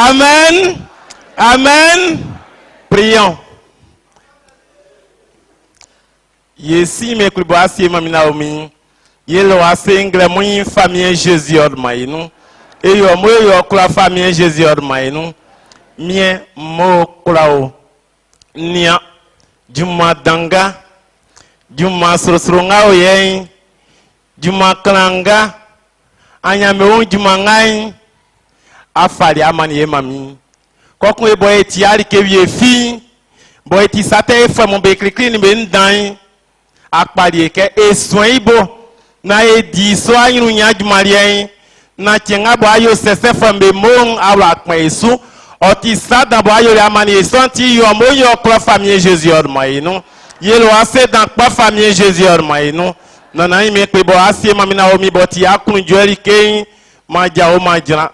Amen. Amen. Prions. Yesi me klubo asi mamina omi. Yelo asengle mui famille Jésus odmainu. Eyo mo yo kula famille Jésus odmainu. Mie mo kulao. Nia Juma danga. Juma surunga oyen. Juma klanga. Anya me Juma ngai. Afali amani ye mami. Kokun e boy ti ari ke wie fi. Boy ti sate fa mon be krikri ni be ndan. Akpali ke esoin ibo na edi so anyu nya jumalien na chenga bo ayo sese fambe mon awa pon esu oti sada bo ayo amani esanti yo mo yo kla famille Jésus ormai no yelo ase dan pa famille Jésus ormai no nana ime pe bo ase mamina omi boti akun jori ke ma ja o ma jira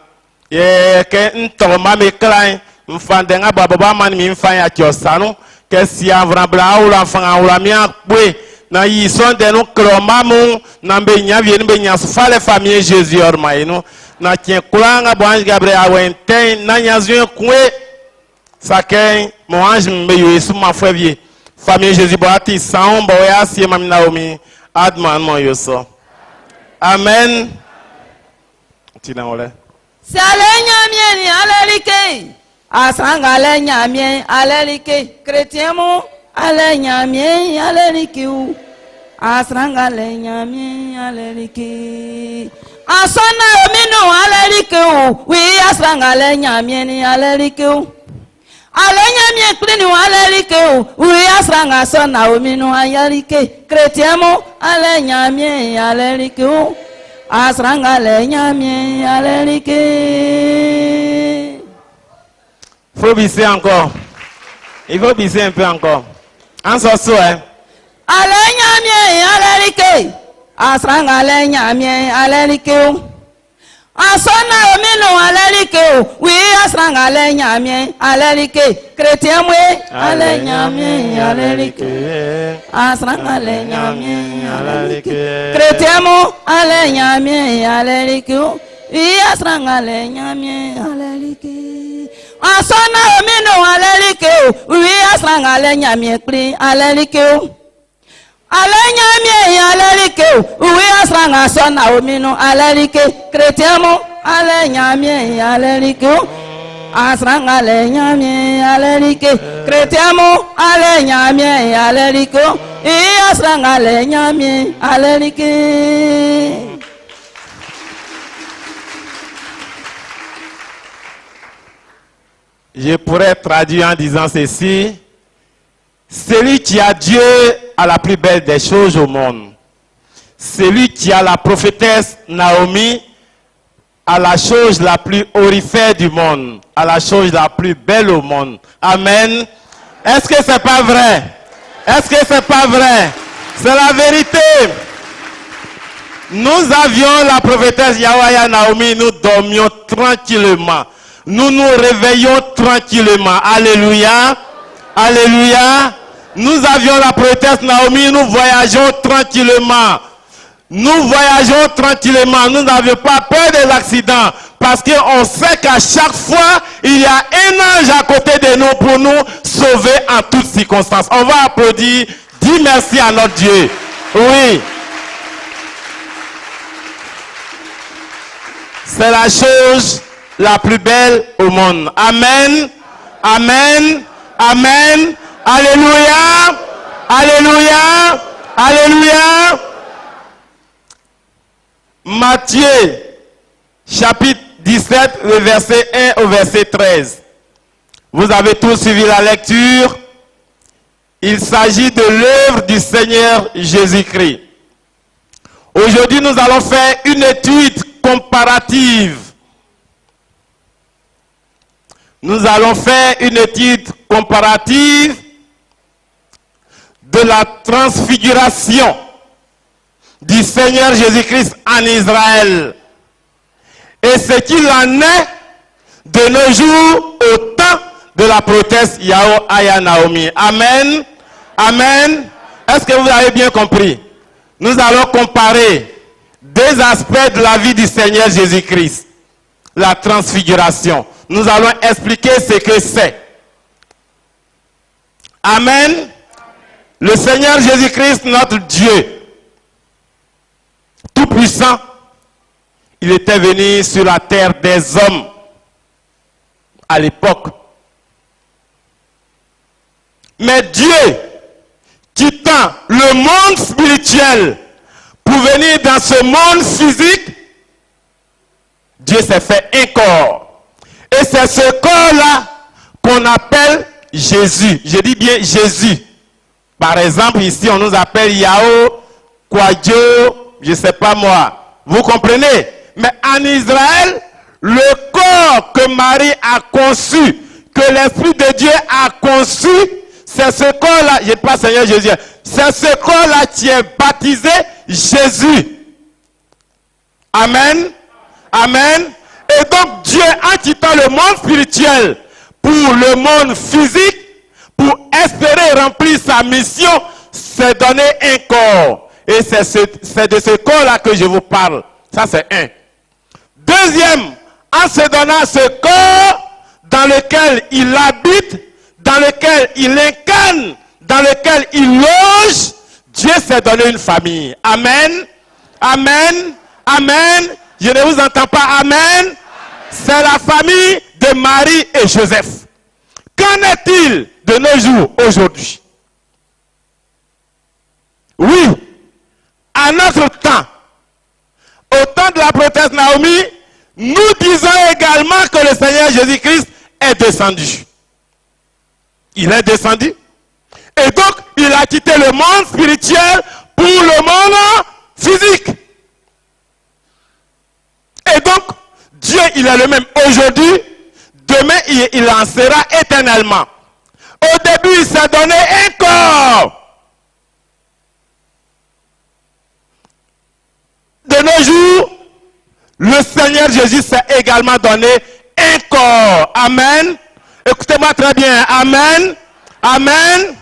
ye ke nto ma me klan mfande nga baba mani mi mfan ya kiosano ke si avra bla o la fan o la mi akwe na yi son de no kromamu na be nya vie be nya fale famille Jésus ormai no na tien kulanga bo ange Gabriel awenten na nya zuen kwe saken mo ange me yo esu ma fwe famille Jésus bo ati san bo ya si mami Naomi adman mo yo so amen tina ole salenya mieni alerike asanga lenya mien alerike chrétien mo alenya mien alerike u asanga lenya mien alerike asona ominu alerike u wi asanga lenya mien alerike u alenya mien klini alerike u wi asanga sona ominu alerike chrétien mo alenya mien alerike u asanga lenya mien alerike. Faut bisser encore. Il faut bisser un peu encore. En sorceau, hein. Alenya mien alerike. Asranga alenya mien alerike. Asona omino alerike. Oui, asranga alenya mien alerike. Chrétien mwe alenya mien alerike. Asranga alenya mien alerike. Chrétien mo alenya mien alerike. Oui, asranga alenya mien alerike. Asona omino alerike. Oui, asranga alenya mien pri alerike. Alenya mien alerike. Oui, asranga sona omino alerike. Chrétien mo alenya mien alerike. Asranga alenya mien alerike. Chrétien mo alenya mien alerike. Et asranga alenya mien alerike. Je pourrais traduire en disant ceci. Celui qui a Dieu a la plus belle des choses au monde. Celui qui a la prophétesse Naomi a la chose la plus orifère du monde, a la chose la plus belle au monde. Amen. Est-ce que c'est pas vrai? Est-ce que c'est pas vrai? C'est la vérité. Nous avions la prophétesse Yahweh Naomi, nous dormions tranquillement. Nous nous réveillons tranquillement. Alléluia. Alléluia. Nous avions la prophétesse Naomi, nous voyageons tranquillement. Nous voyageons tranquillement. Nous n'avions pas peur de l'accident. Parce qu'on sait qu'à chaque fois, il y a un ange à côté de nous pour nous sauver en toutes circonstances. On va applaudir. Dis merci à notre Dieu. Oui. C'est la chose la plus belle au monde. Amen. Amen. Amen. Alléluia. Alléluia. Alléluia. Matthieu, chapitre 17, le verset 1 au verset 13. Vous avez tous suivi la lecture. Il s'agit de l'œuvre du Seigneur Jésus-Christ. Aujourd'hui, nous allons faire une étude comparative. Nous allons faire une étude comparative de la transfiguration du Seigneur Jésus-Christ en Israël. Et ce qu'il en est de nos jours au temps de la prophétesse Yahweh Naomi. Amen. Amen. Est-ce que vous avez bien compris? Nous allons comparer deux aspects de la vie du Seigneur Jésus-Christ. La transfiguration. nous allons expliquer ce que c'est. Amen. Le Seigneur Jésus-Christ, notre Dieu, tout-puissant, il était venu sur la terre des hommes à l'époque. Mais Dieu, quittant le monde spirituel pour venir dans ce monde physique, Dieu s'est fait un corps. Et c'est ce corps-là qu'on appelle Jésus. Je dis bien Jésus. Par exemple, ici, on nous appelle Yahoo, Kwadjo, je ne sais pas moi. Vous comprenez? Mais en Israël, le corps que Marie a conçu, que l'Esprit de Dieu a conçu, c'est ce corps-là, je ne dis pas Seigneur Jésus, c'est ce corps-là qui est baptisé Jésus. Amen. Amen. Et donc Dieu, en quittant le monde spirituel pour le monde physique, pour espérer remplir sa mission, s'est donné un corps. Et c'est de ce corps-là que je vous parle. Ça, c'est un. Deuxième, en se donnant ce corps dans lequel il habite, dans lequel il incarne, dans lequel il loge, Dieu s'est donné une famille. Amen. Amen. Amen. Je ne vous entends pas. Amen. C'est la famille de Marie et Joseph. Qu'en est-il de nos jours aujourd'hui? Oui, à notre temps, au temps de la prophétesse Naomi, nous disons également que le Seigneur Jésus-Christ est descendu. Il est descendu. Et donc, il a quitté le monde spirituel pour le monde physique. Et donc, Dieu, il est le même aujourd'hui, demain, il en sera éternellement. Au début, il s'est donné un corps. De nos jours, le Seigneur Jésus s'est également donné un corps. Amen. Écoutez-moi très bien. Amen. Amen.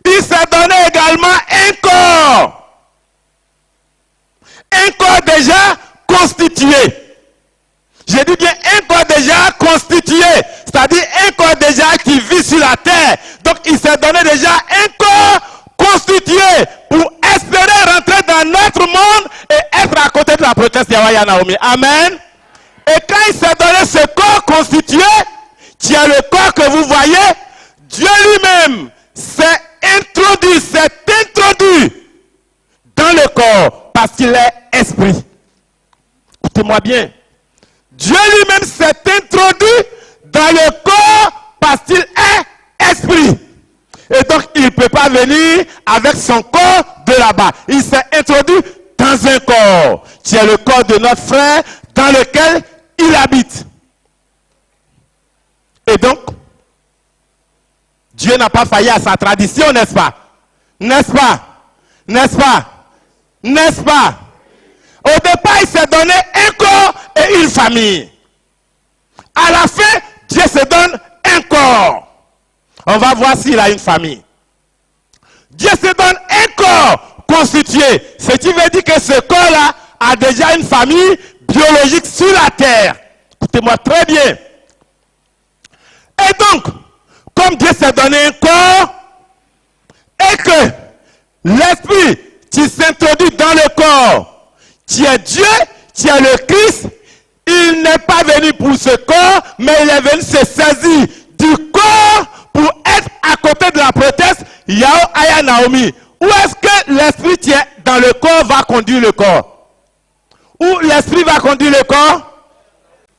Il s'est donné également un corps. Un corps déjà constitué. Je dis bien un corps déjà constitué. C'est-à-dire un corps déjà qui vit sur la terre. Donc il s'est donné déjà un corps constitué pour espérer rentrer dans notre monde et être à côté de la prophétesse Yahweh Naomi. Amen. Et quand il s'est donné ce corps constitué, qui est le corps que vous voyez, Dieu lui-même s'est introduit dans le corps parce qu'il est esprit. Écoutez-moi bien. Dieu lui-même s'est introduit dans le corps parce qu'il est esprit. Et donc, il ne peut pas venir avec son corps de là-bas. Il s'est introduit dans un corps, qui est le corps de notre frère, dans lequel il habite. Et donc, Dieu n'a pas failli à sa tradition, n'est-ce pas? N'est-ce pas? N'est-ce pas? N'est-ce pas? Au départ, il s'est donné un corps et une famille. À la fin, Dieu se donne un corps. On va voir s'il a une famille. Dieu se donne un corps constitué. Ce qui veut dire que ce corps-là a déjà une famille biologique sur la terre. Écoutez-moi très bien. Et donc, comme Dieu s'est donné un corps, et que l'esprit qui s'introduit dans le corps, qui est Dieu, qui est le Christ, il n'est pas venu pour ce corps, mais il est venu se saisir du corps pour être à côté de la prophétesse Yahweh Aya Naomi. Où est-ce que l'esprit qui est dans le corps va conduire le corps? Où l'esprit va conduire le corps?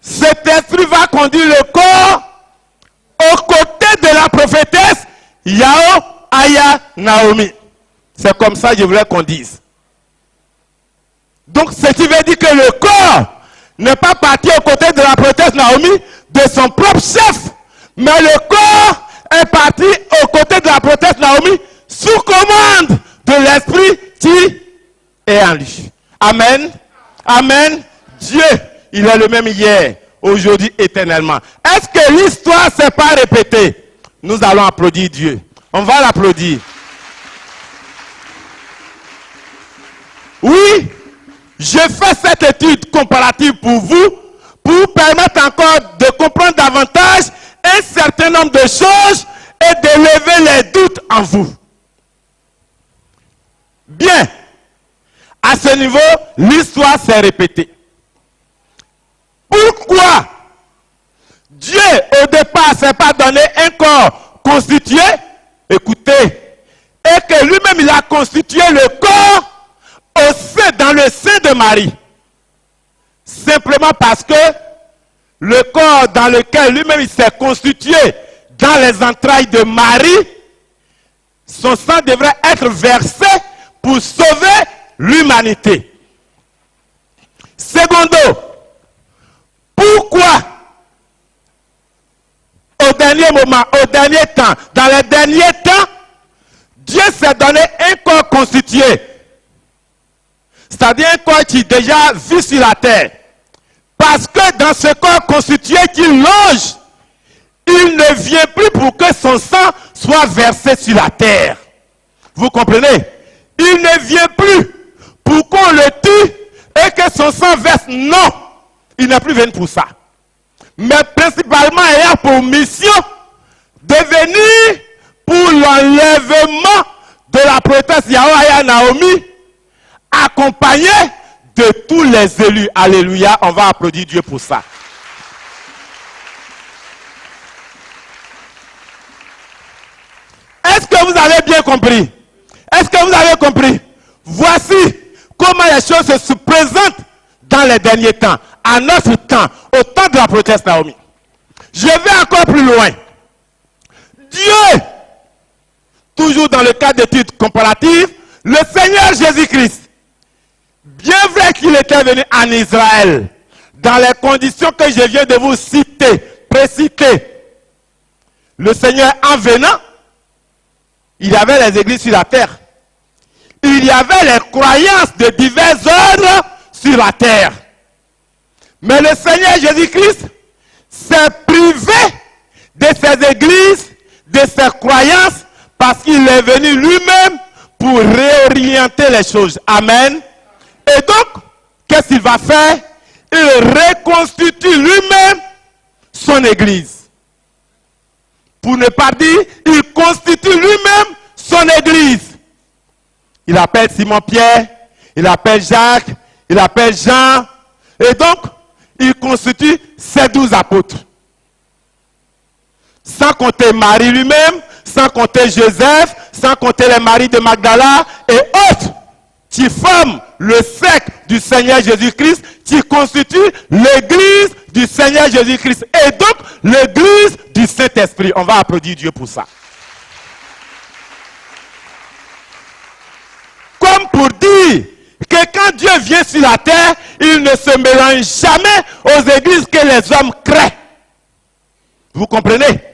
Cet esprit va conduire le corps aux côtés de la prophétesse Yahweh Aya Naomi. C'est comme ça que je voulais qu'on dise. Donc, ce qui veut dire que le corps n'est pas parti aux côtés de la prophétesse Naomi, de son propre chef, mais le corps est parti aux côtés de la prophétesse Naomi sous commande de l'esprit qui est en lui. Amen. Amen. Dieu, il est le même hier, aujourd'hui, éternellement. Est-ce que l'histoire ne s'est pas répétée? Nous allons applaudir Dieu. On va l'applaudir. Oui, je fais cette étude comparative pour vous, pour vous permettre encore nombre de choses et de lever les doutes en vous. Bien, à ce niveau, l'histoire s'est répétée. Pourquoi Dieu, au départ, ne s'est pas donné un corps constitué? Écoutez, et que lui-même, il a constitué le corps dans le sein de Marie. Simplement parce que le corps dans lequel lui-même il s'est constitué dans les entrailles de Marie, son sang devrait être versé pour sauver l'humanité. Secondo, pourquoi au dernier moment, au dernier temps, dans les derniers temps, Dieu s'est donné un corps constitué, c'est-à-dire un corps qui déjà vit sur la terre. Parce que dans ce corps constitué qu'il loge, il ne vient plus pour que son sang soit versé sur la terre. Vous comprenez? Il ne vient plus pour qu'on le tue et que son sang verse. Non, il n'est plus venu pour ça. Mais principalement ayant pour mission de venir pour l'enlèvement de la prophétesse Yahweh Naomi, accompagné de tous les élus. Alléluia, on va applaudir Dieu pour ça. Est-ce que vous avez bien compris? Est-ce que vous avez compris? Voici comment les choses se présentent dans les derniers temps, à notre temps, au temps de la prophétesse Naomi. Je vais encore plus loin. Dieu, toujours dans le cadre d'études comparatives, le Seigneur Jésus-Christ, bien vrai qu'il était venu en Israël, dans les conditions que je viens de vous citer, préciter, le Seigneur en venant, il y avait les églises sur la terre. Il y avait les croyances de divers ordres sur la terre. Mais le Seigneur Jésus-Christ s'est privé de ses églises, de ses croyances, parce qu'il est venu lui-même pour réorienter les choses. Amen. Et donc, qu'est-ce qu'il va faire? Il reconstitue lui-même son église. Pour ne pas dire, il constitue lui-même son église. Il appelle Simon-Pierre, il appelle Jacques, il appelle Jean. Et donc, il constitue ses 12 apôtres. Sans compter Marie lui-même, sans compter Joseph, sans compter les maris de Magdala et autres qui forment le cercle du Seigneur Jésus-Christ, qui constituent l'église du Seigneur Jésus-Christ et donc l'église du Saint-Esprit. On va applaudir Dieu pour ça. Comme pour dire que quand Dieu vient sur la terre, il ne se mélange jamais aux églises que les hommes créent. Vous comprenez?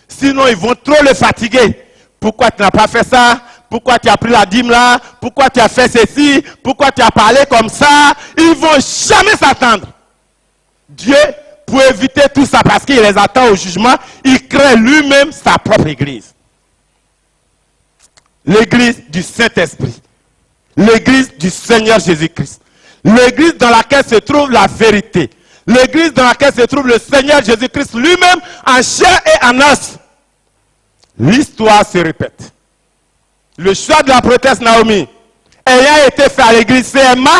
Sinon, ils vont trop le fatiguer. Pourquoi tu n'as pas fait ça? Pourquoi tu as pris la dîme là? Pourquoi tu as fait ceci? Pourquoi tu as parlé comme ça? Ils ne vont jamais s'attendre. Dieu, pour éviter tout ça, parce qu'il les attend au jugement, il crée lui-même sa propre église. L'église du Saint-Esprit. L'église du Seigneur Jésus-Christ. L'église dans laquelle se trouve la vérité. L'église dans laquelle se trouve le Seigneur Jésus-Christ lui-même en chair et en os. L'histoire se répète. Le choix de la prophétesse Naomi ayant été fait à l'église CMA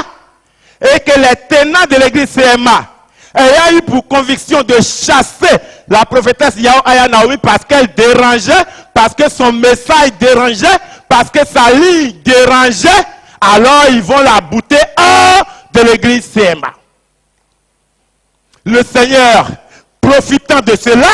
et que les tenants de l'église CMA ayant eu pour conviction de chasser la prophétesse Yahweh Naomi parce qu'elle dérangeait, parce que son message dérangeait, parce que sa ligne dérangeait, alors ils vont la bouter hors de l'église CMA. Le Seigneur, profitant de cela,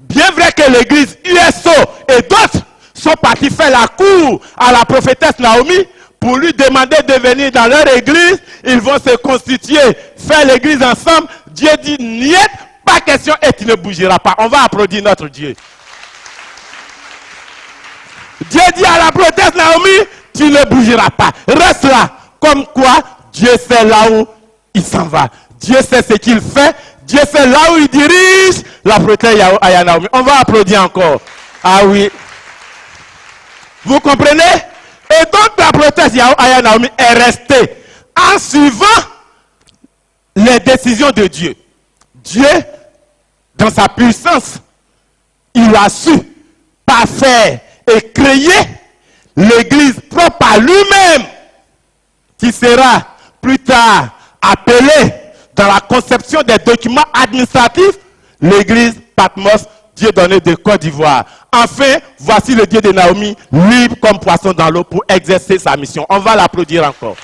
bien vrai que l'église USO et d'autres sont partis faire la cour à la prophétesse Naomi pour lui demander de venir dans leur église, ils vont se constituer, faire l'église ensemble. Dieu dit, niet, pas question et tu ne bougeras pas. On va applaudir notre Dieu. Dieu dit à la prophétesse Naomi, tu ne bougeras pas. Reste là. Comme quoi, Dieu sait là où il s'en va. Dieu sait ce qu'il fait. Dieu sait là où il dirige la prophétesse Naomi. On va applaudir encore. Ah oui. Vous comprenez? Et donc la prophétesse Naomi est restée en suivant les décisions de Dieu. Dieu, dans sa puissance, il a su parfaire et créer l'église propre à lui-même, qui sera plus tard appelée dans la conception des documents administratifs l'église Patmos, Dieu donné de Côte d'Ivoire. Enfin, voici le Dieu de Naomi, libre comme poisson dans l'eau pour exercer sa mission. On va l'applaudir encore.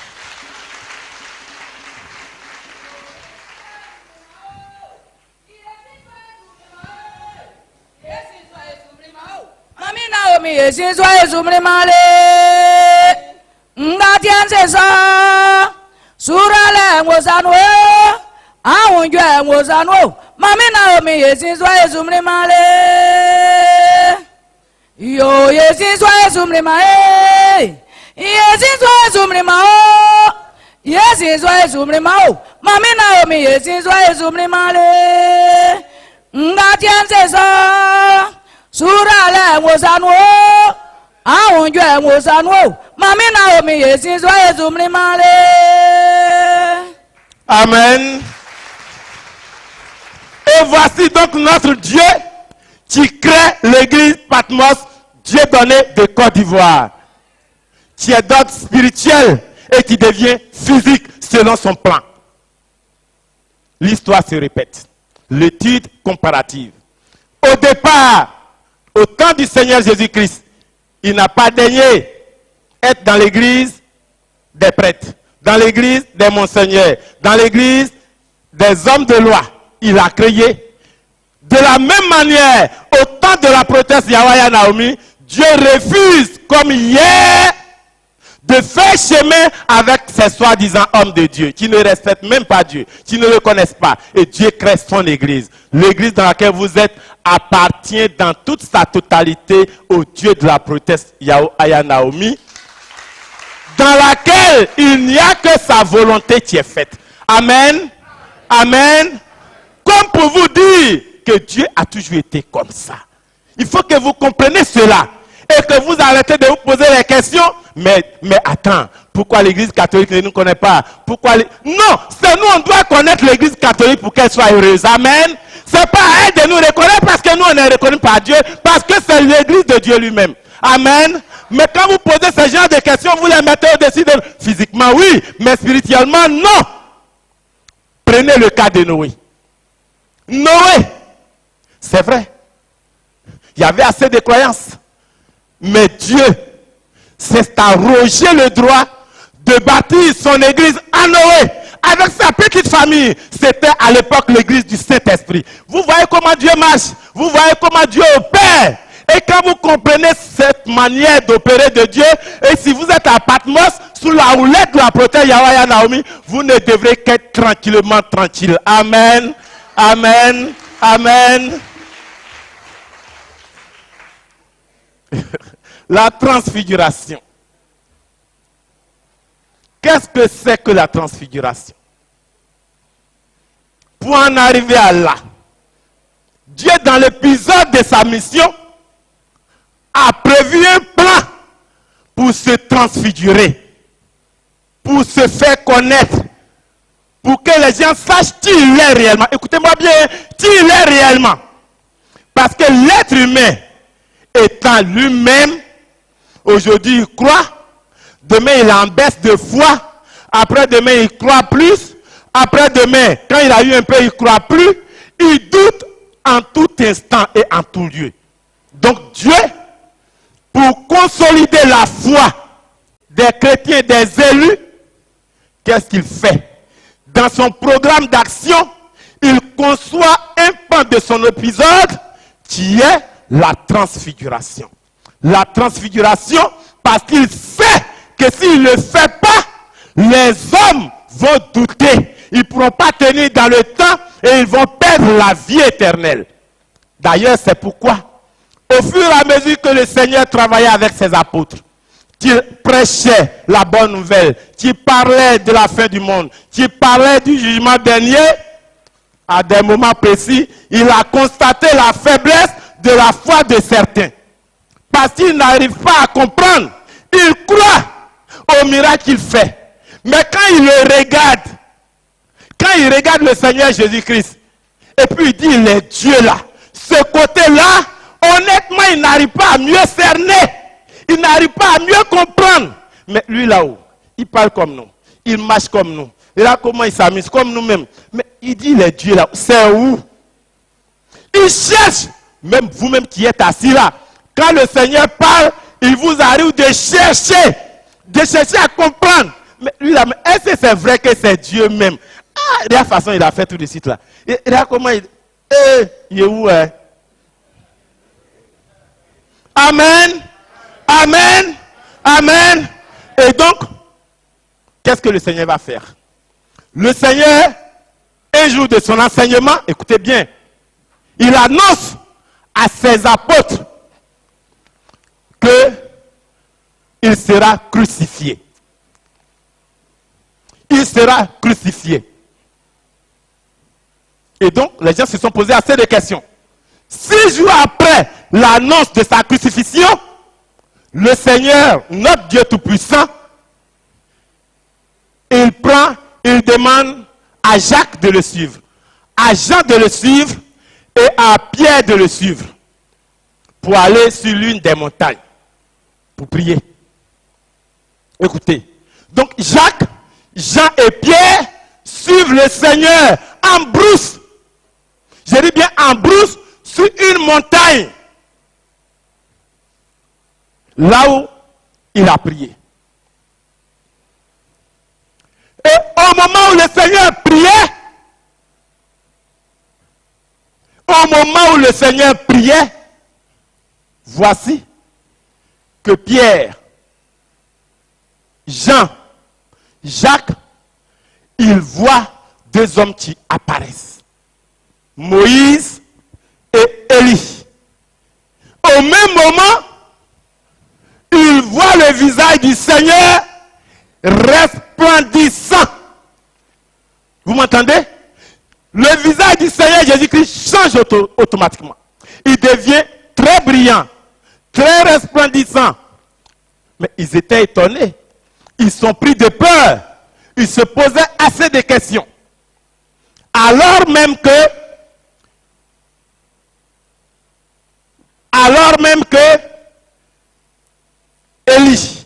Mami Naomi esizwa ezumlimale ngatianzesa surale ngozanwe awunjwe ngozanwo Mami Naomi esizwa ezumlimale yo esizwa ezumlimale esizwa ezumlimao esizwa ezumlimao Mami Naomi esizwa ezumlimale ngatianzesa surale ngozanwo awunjwe ngozanwo Mami Naomi esizwa ezumlimale. Amen. Et voici donc notre Dieu qui crée l'église Patmos, Dieu donné de Côte d'Ivoire, qui est d'ordre spirituel et qui devient physique selon son plan. L'histoire se répète. L'étude comparative. Au départ, au temps du Seigneur Jésus-Christ, il n'a pas daigné être dans l'église des prêtres, dans l'église des monseigneurs, dans l'église des hommes de loi. Il a créé. De la même manière, au temps de la proteste Yahweh Naomi, Dieu refuse, comme hier, de faire chemin avec ces soi-disant hommes de Dieu, qui ne respectent même pas Dieu, qui ne le connaissent pas. Et Dieu crée son église. L'église dans laquelle vous êtes appartient dans toute sa totalité au Dieu de la proteste Yahweh Naomi, dans laquelle il n'y a que sa volonté qui est faite. Amen. Amen. Comme pour vous dire que Dieu a toujours été comme ça. Il faut que vous compreniez cela. Et que vous arrêtez de vous poser les questions. Mais attends, pourquoi l'église catholique ne nous connaît pas? Pourquoi Non, c'est nous, on doit connaître l'église catholique pour qu'elle soit heureuse. Amen. C'est pas à elle de nous reconnaître parce que nous, on est reconnus par Dieu. Parce que c'est l'église de Dieu lui-même. Amen. Mais quand vous posez ce genre de questions, vous les mettez au-dessus de... Physiquement, oui. Mais spirituellement, non. Prenez le cas de Noé. Noé, c'est vrai. Il y avait assez de croyances. Mais Dieu s'est arrogé le droit de bâtir son église à Noé avec sa petite famille. C'était à l'époque l'église du Saint-Esprit. Vous voyez comment Dieu marche. Vous voyez comment Dieu opère. Et quand vous comprenez cette manière d'opérer de Dieu, et si vous êtes à Patmos, sous la houlette de la protège Yahweh Naomi, vous ne devrez qu'être tranquillement tranquille. Amen. Amen. Amen. La transfiguration. Qu'est-ce que c'est que la transfiguration? Pour en arriver à là, Dieu, dans l'épisode de sa mission, a prévu un plan pour se transfigurer, pour se faire connaître, pour que les gens sachent qui il est réellement. Écoutez-moi bien, qui il est réellement. Parce que l'être humain, étant lui-même, aujourd'hui il croit, demain il est en baisse de foi, après-demain il croit plus, après-demain, quand il a eu un peu, il croit plus, il doute en tout instant et en tout lieu. Donc Dieu, pour consolider la foi des chrétiens, des élus, qu'est-ce qu'il fait? Dans son programme d'action, il conçoit un pan de son épisode qui est la transfiguration. La transfiguration parce qu'il sait que s'il ne le fait pas, les hommes vont douter. Ils ne pourront pas tenir dans le temps et ils vont perdre la vie éternelle. D'ailleurs, c'est pourquoi, au fur et à mesure que le Seigneur travaillait avec ses apôtres, qu'il prêchait la bonne nouvelle, qu'il parlait de la fin du monde, qu'il parlait du jugement dernier, à des moments précis, il a constaté la faiblesse de la foi de certains. Parce qu'ils n'arrivent pas à comprendre. Ils croient au miracle qu'il fait. Mais quand ils le regardent, quand ils regardent le Seigneur Jésus-Christ, et puis il dit, il est Dieu là. Ce côté-là, honnêtement, il n'arrive pas à mieux cerner. Il n'arrive pas à mieux comprendre. Mais lui là-haut, il parle comme nous. Il marche comme nous. Et là, comment il s'amuse comme nous-mêmes. Mais il dit, les dieux là, c'est où? Il cherche, même vous-même qui êtes assis là, quand le Seigneur parle, il vous arrive de chercher à comprendre. Mais lui là, est-ce que c'est vrai que c'est Dieu même? Ah, de la façon, il a fait tout de suite là. Et là, comment il est où? Hein? Amen. Amen. Amen. Et donc, qu'est-ce que le Seigneur va faire? Le Seigneur, un jour de son enseignement, écoutez bien, il annonce à ses apôtres qu'il sera crucifié. Il sera crucifié. Et donc, les gens se sont posés assez de questions. 6 jours après l'annonce de sa crucifixion, le Seigneur, notre Dieu Tout-Puissant, il demande à Jacques de le suivre, à Jean de le suivre et à Pierre de le suivre pour aller sur l'une des montagnes pour prier. Écoutez, donc Jacques, Jean et Pierre suivent le Seigneur en brousse. Je dis bien en brousse sur une montagne. Là où il a prié. Et au moment où le Seigneur priait, voici que Pierre, Jean, Jacques, ils voient 2 hommes qui apparaissent. Moïse et Élie. Au même moment, ils voient le visage du Seigneur resplendissant. Vous m'entendez? Le visage du Seigneur Jésus-Christ change automatiquement. Il devient très brillant, très resplendissant. Mais ils étaient étonnés. Ils sont pris de peur. Ils se posaient assez de questions. Alors même que Élie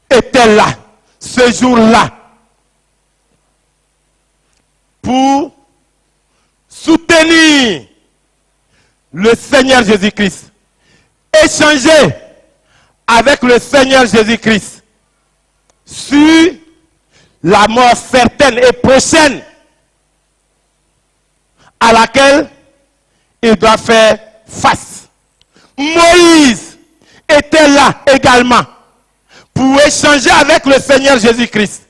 était là, ce jour-là, pour soutenir le Seigneur Jésus-Christ, échanger avec le Seigneur Jésus-Christ sur la mort certaine et prochaine à laquelle il doit faire face. Moïse était là également pour échanger avec le Seigneur Jésus-Christ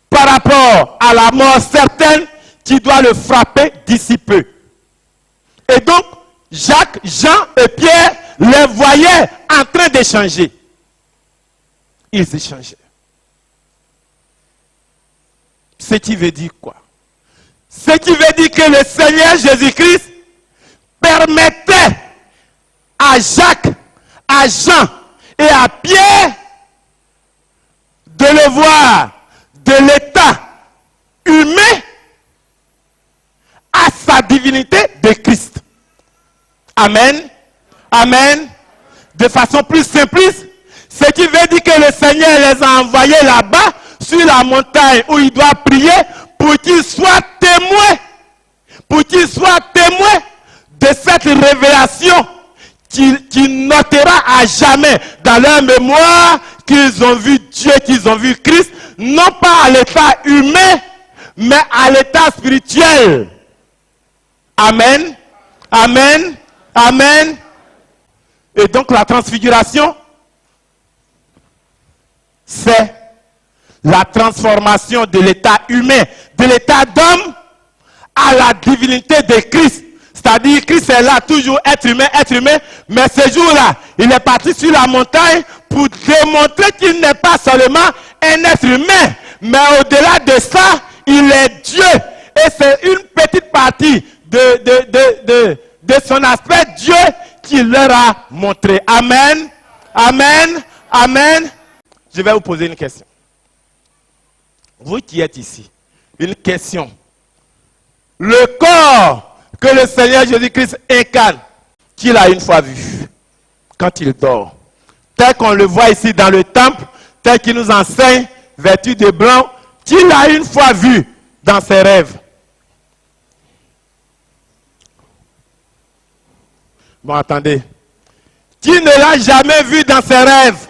par rapport à la mort certaine qui doit le frapper d'ici peu. Et donc, Jacques, Jean et Pierre les voyaient en train d'échanger. Ils échangeaient. Ce qui veut dire quoi? Ce qui veut dire que le Seigneur Jésus-Christ permettait à Jacques, à Jean et à Pierre de le voir de l'état humain à sa divinité de Christ. Amen. Amen. De façon plus simpliste, ce qui veut dire que le Seigneur les a envoyés là-bas sur la montagne où il doit prier pour qu'ils soient témoins. Pour qu'ils soient témoins de cette révélation qui notera à jamais dans leur mémoire qu'ils ont vu Dieu, qu'ils ont vu Christ, non pas à l'état humain, mais à l'état spirituel. Amen. Amen. Amen. Et donc la transfiguration, c'est la transformation de l'état humain, de l'état d'homme à la divinité de Christ. C'est-à-dire Christ est là, toujours être humain, mais ce jour-là, il est parti sur la montagne pour démontrer qu'il n'est pas seulement un être humain, mais au-delà de ça, il est Dieu. Et c'est une petite partie de son aspect Dieu qu'il leur a montré. Amen. Amen. Amen. Je vais vous poser une question. vous qui êtes ici, une question. Le corps que le Seigneur Jésus-Christ incarne, qu'il a une fois vu quand il dort, tel qu'on le voit ici dans le temple, tel qu'il nous enseigne, vêtu de blanc, qu'il a une fois vu dans ses rêves. Bon, attendez. Qui ne l'a jamais vu dans ses rêves?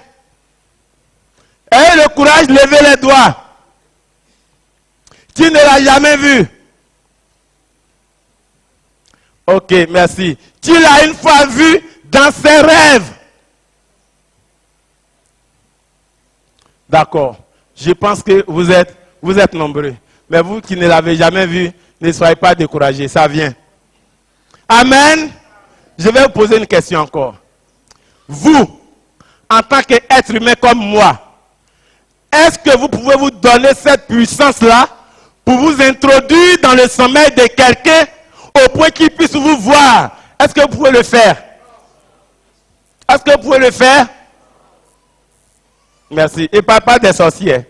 Ayez le courage de lever les doigts. Qui ne l'a jamais vu? Ok, merci. Qui l'a une fois vu dans ses rêves? D'accord. Je pense que vous êtes nombreux. Mais vous qui ne l'avez jamais vu, ne soyez pas découragés. Ça vient. Amen. Je vais vous poser une question encore. Vous, en tant qu'être humain comme moi, est-ce que vous pouvez vous donner cette puissance-là pour vous introduire dans le sommeil de quelqu'un au point qu'il puisse vous voir? Est-ce que vous pouvez le faire? Est-ce que vous pouvez le faire? Merci. Et parle pas des sorciers.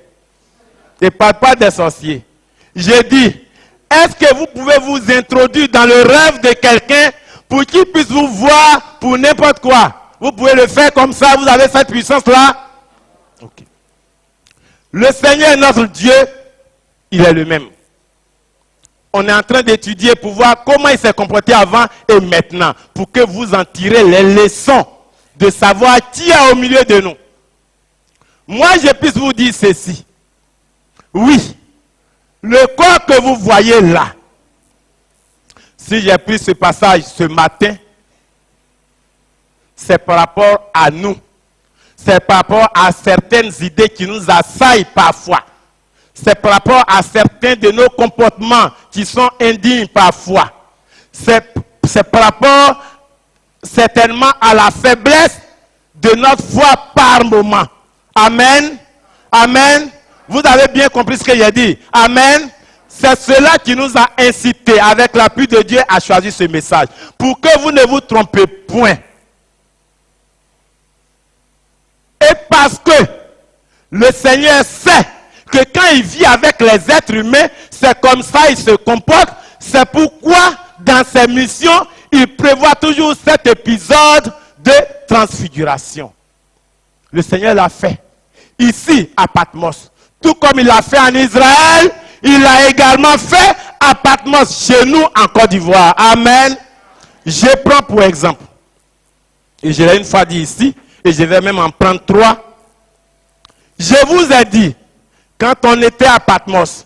Et parle pas des sorciers. J'ai dit, est-ce que vous pouvez vous introduire dans le rêve de quelqu'un pour qu'il puisse vous voir pour n'importe quoi? Vous pouvez le faire comme ça, vous avez cette puissance-là? Ok. Le Seigneur, notre Dieu, il est le même. On est en train d'étudier pour voir comment il s'est comporté avant et maintenant, pour que vous en tirez les leçons de savoir qui est au milieu de nous. Moi, je puisse vous dire ceci. Oui, le corps que vous voyez là, si j'ai pris ce passage ce matin, c'est par rapport à nous. C'est par rapport à certaines idées qui nous assaillent parfois. C'est par rapport à certains de nos comportements qui sont indignes parfois. C'est par rapport certainement à la faiblesse de notre foi par moment. Amen. Amen. Vous avez bien compris ce que j'ai dit. Amen. C'est cela qui nous a incités, avec l'appui de Dieu, à choisir ce message. Pour que vous ne vous trompez point. Et parce que le Seigneur sait que quand il vit avec les êtres humains, c'est comme ça il se comporte. C'est pourquoi, dans ses missions, il prévoit toujours cet épisode de transfiguration. Le Seigneur l'a fait ici à Patmos. Tout comme il l'a fait en Israël, il l'a également fait à Patmos, chez nous en Côte d'Ivoire. Amen. Je prends pour exemple, et je l'ai une fois dit ici, et je vais même en prendre 3. Je vous ai dit, quand on était à Patmos,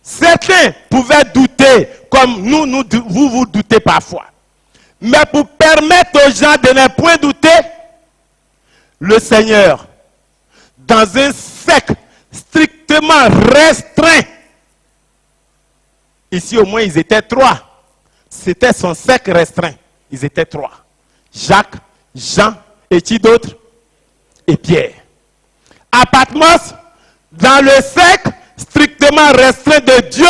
certains pouvaient douter, comme vous doutez parfois. Mais pour permettre aux gens de ne point douter, le Seigneur, dans un cercle strictement restreint, ici au moins ils étaient 3. C'était son cercle restreint. Ils étaient 3. Jacques, Jean, et qui d'autre? Et Pierre. À Patmos, dans le cercle strictement restreint de Dieu,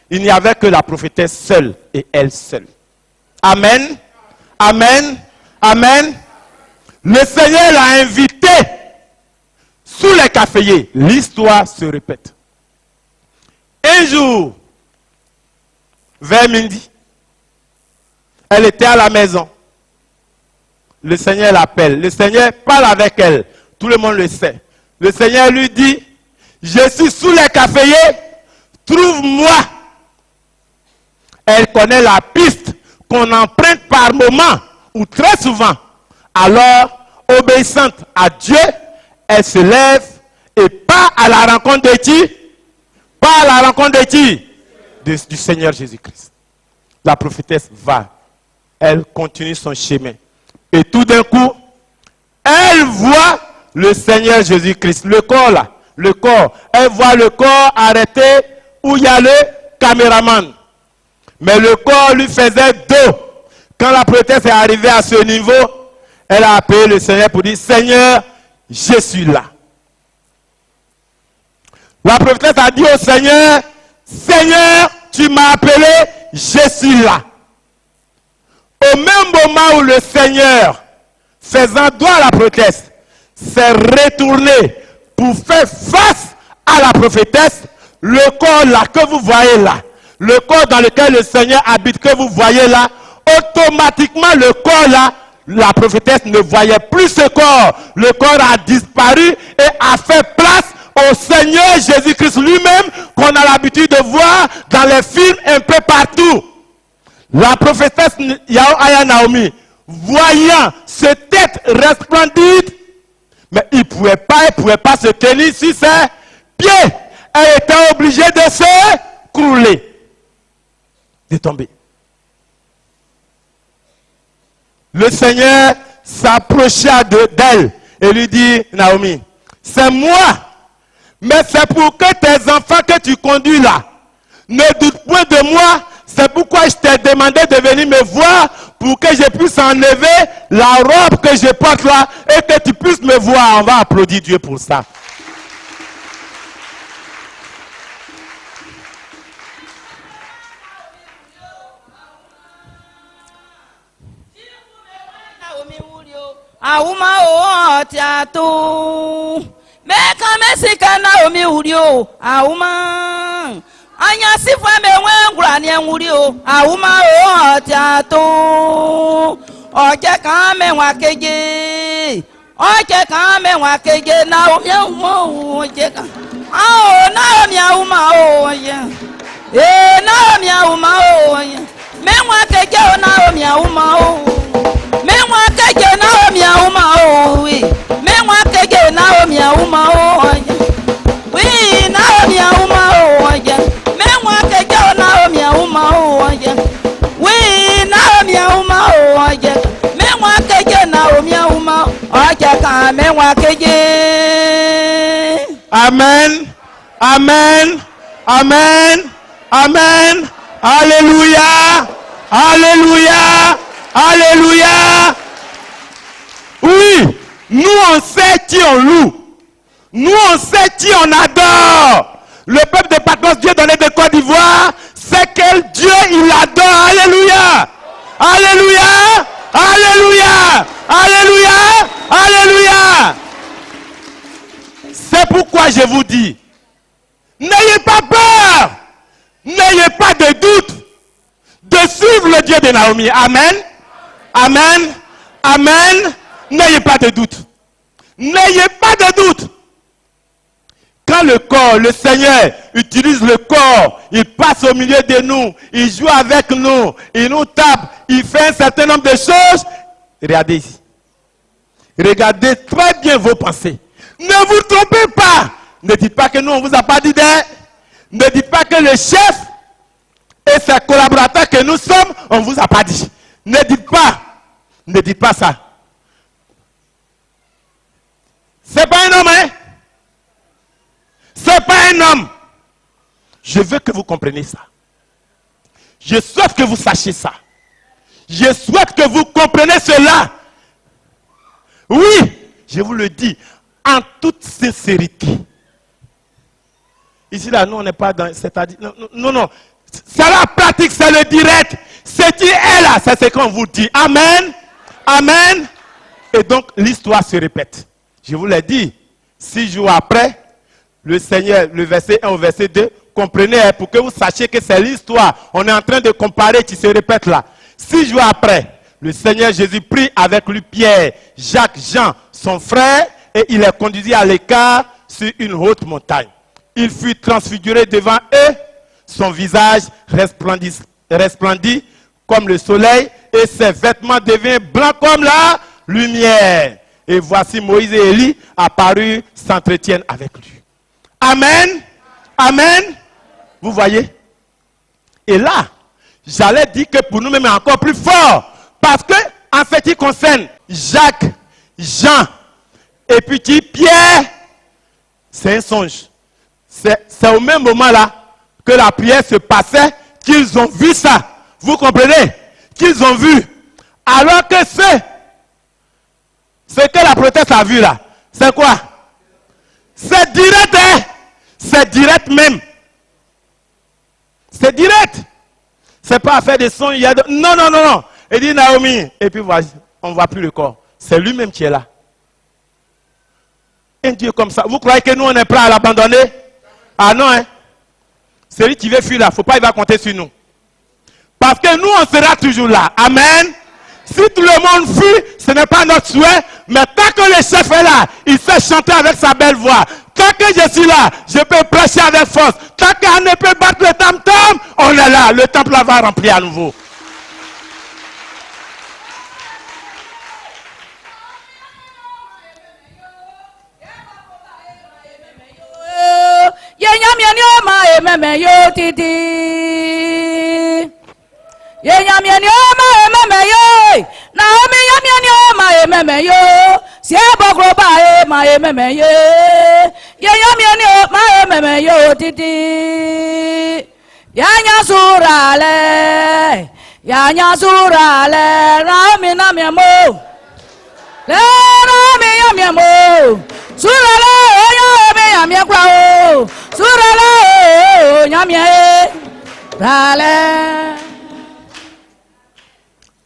il n'y avait que la prophétesse seule et elle seule. Amen. Amen. Amen. Le Seigneur l'a invité sous les caféiers. L'histoire se répète. Un jour, vers midi, elle était à la maison. Le Seigneur l'appelle. Le Seigneur parle avec elle. Tout le monde le sait. Le Seigneur lui dit, je suis sous les caféiers, trouve-moi. Elle connaît la piste qu'on emprunte par moment ou très souvent. Alors, obéissante à Dieu, elle se lève et part à la rencontre de qui? Part à la rencontre de qui? Du Seigneur Jésus-Christ. La prophétesse va. Elle continue son chemin. Et tout d'un coup, elle voit le Seigneur Jésus-Christ. Le corps là, le corps. Elle voit le corps arrêté où il y a le caméraman. Mais le corps lui faisait dos. Quand la prophétesse est arrivée à ce niveau, elle a appelé le Seigneur pour dire, Seigneur, je suis là. La prophétesse a dit au Seigneur, Seigneur, tu m'as appelé, je suis là. Au même moment où le Seigneur, faisant droit à la prophétesse, s'est retourné pour faire face à la prophétesse, le corps là que vous voyez là, le corps dans lequel le Seigneur habite que vous voyez là, automatiquement le corps là, la prophétesse ne voyait plus ce corps. Le corps a disparu et a fait place au Seigneur Jésus-Christ lui-même qu'on a l'habitude de voir dans les films un peu partout. La prophétesse Yao Aya Naomi, voyant cette tête resplendide, mais il ne pouvait pas se tenir sur ses pieds. Elle était obligée de se crouler, de tomber. Le Seigneur s'approcha d'elle et lui dit, Naomi, c'est moi, mais c'est pour que tes enfants que tu conduis là ne doutent point de moi. C'est pourquoi je t'ai demandé de venir me voir pour que je puisse enlever la robe que je porte là et que tu puisses me voir. On va applaudir Dieu pour ça. Auma o tiato me kame sika Naomi urio auma anya sifwa me wengura ni enwurio auma o tiato oje kan me wa keje Naomi auma oje kan Naomi auma o ye Naomi auma o ye me wa keje Naomi auma o me wa keje Naomi auma o wi me wa keje Naomi auma o wi Naomi auma o me wa keje Naomi auma o wi Naomi auma o me wa keje Naomi auma o ka me wa keje. Amen. Amen. Amen. Amen. Alléluia. Alléluia. Alléluia. Oui, nous on sait qui on loue. Nous on sait qui on adore. Le peuple de Patmos, Dieu donné de Côte d'Ivoire, c'est quel Dieu il adore. Alléluia. Alléluia. Alléluia. Alléluia. Alléluia. C'est pourquoi je vous dis, n'ayez pas peur. N'ayez pas de doute de suivre le Dieu de Naomi. Amen. Amen. Amen. N'ayez pas de doute. N'ayez pas de doute. Quand le corps, le Seigneur utilise le corps, il passe au milieu de nous, il joue avec nous, il nous tape, il fait un certain nombre de choses. Regardez ici. Regardez très bien vos pensées. Ne vous trompez pas. Ne dites pas que nous, on ne vous a pas dit d'aide. Ne dites pas que le chef et ses collaborateurs que nous sommes, on ne vous a pas dit. Ne dites pas ça. C'est pas un homme, hein? C'est pas un homme. Je veux que vous compreniez ça. Je souhaite que vous sachiez ça. Je souhaite que vous compreniez cela. Oui, je vous le dis, en toute sincérité. Ici, là, nous, on n'est pas dans... C'est-à-dire... Non. C'est la pratique, c'est le direct. Ce qui est là, c'est ce qu'on vous dit. Amen. Amen. Et donc, l'histoire se répète. Je vous l'ai dit. 6 jours après, le Seigneur, le verset 1 au verset 2, comprenez, pour que vous sachiez que c'est l'histoire. On est en train de comparer qui se répète là. 6 jours après, le Seigneur Jésus prit avec lui Pierre, Jacques, Jean, son frère, et il les conduisit à l'écart sur une haute montagne. Il fut transfiguré devant eux, son visage resplendit comme le soleil, et ses vêtements deviennent blancs comme la lumière. Et voici Moïse et Élie apparus, s'entretiennent avec lui. Amen. Amen. Vous voyez? Et là, j'allais dire que pour nous-mêmes, encore plus fort. Parce que, en fait, il concerne Jacques, Jean, et puis Pierre. C'est un songe. C'est au même moment là que la prière se passait qu'ils ont vu ça. Vous comprenez? Qu'ils ont vu. Alors que ce que la proteste a vu là, c'est quoi? C'est direct, hein? C'est direct même. C'est direct. C'est pas à faire des sons. Il y a de... Non. Il dit Naomi. Et puis voilà, on ne voit plus le corps. C'est lui-même qui est là. Un Dieu comme ça. Vous croyez que nous on est prêts à l'abandonner? Ah non, hein. Celui qui veut fuir là, il ne faut pas, il va compter sur nous. Parce que nous, on sera toujours là. Amen. Si tout le monde fuit, ce n'est pas notre souhait. Mais tant que le chef est là, il sait chanter avec sa belle voix. Tant que je suis là, je peux prêcher avec force. Tant qu'on ne peut battre le tam-tam, on est là. Le temple là va remplir à nouveau.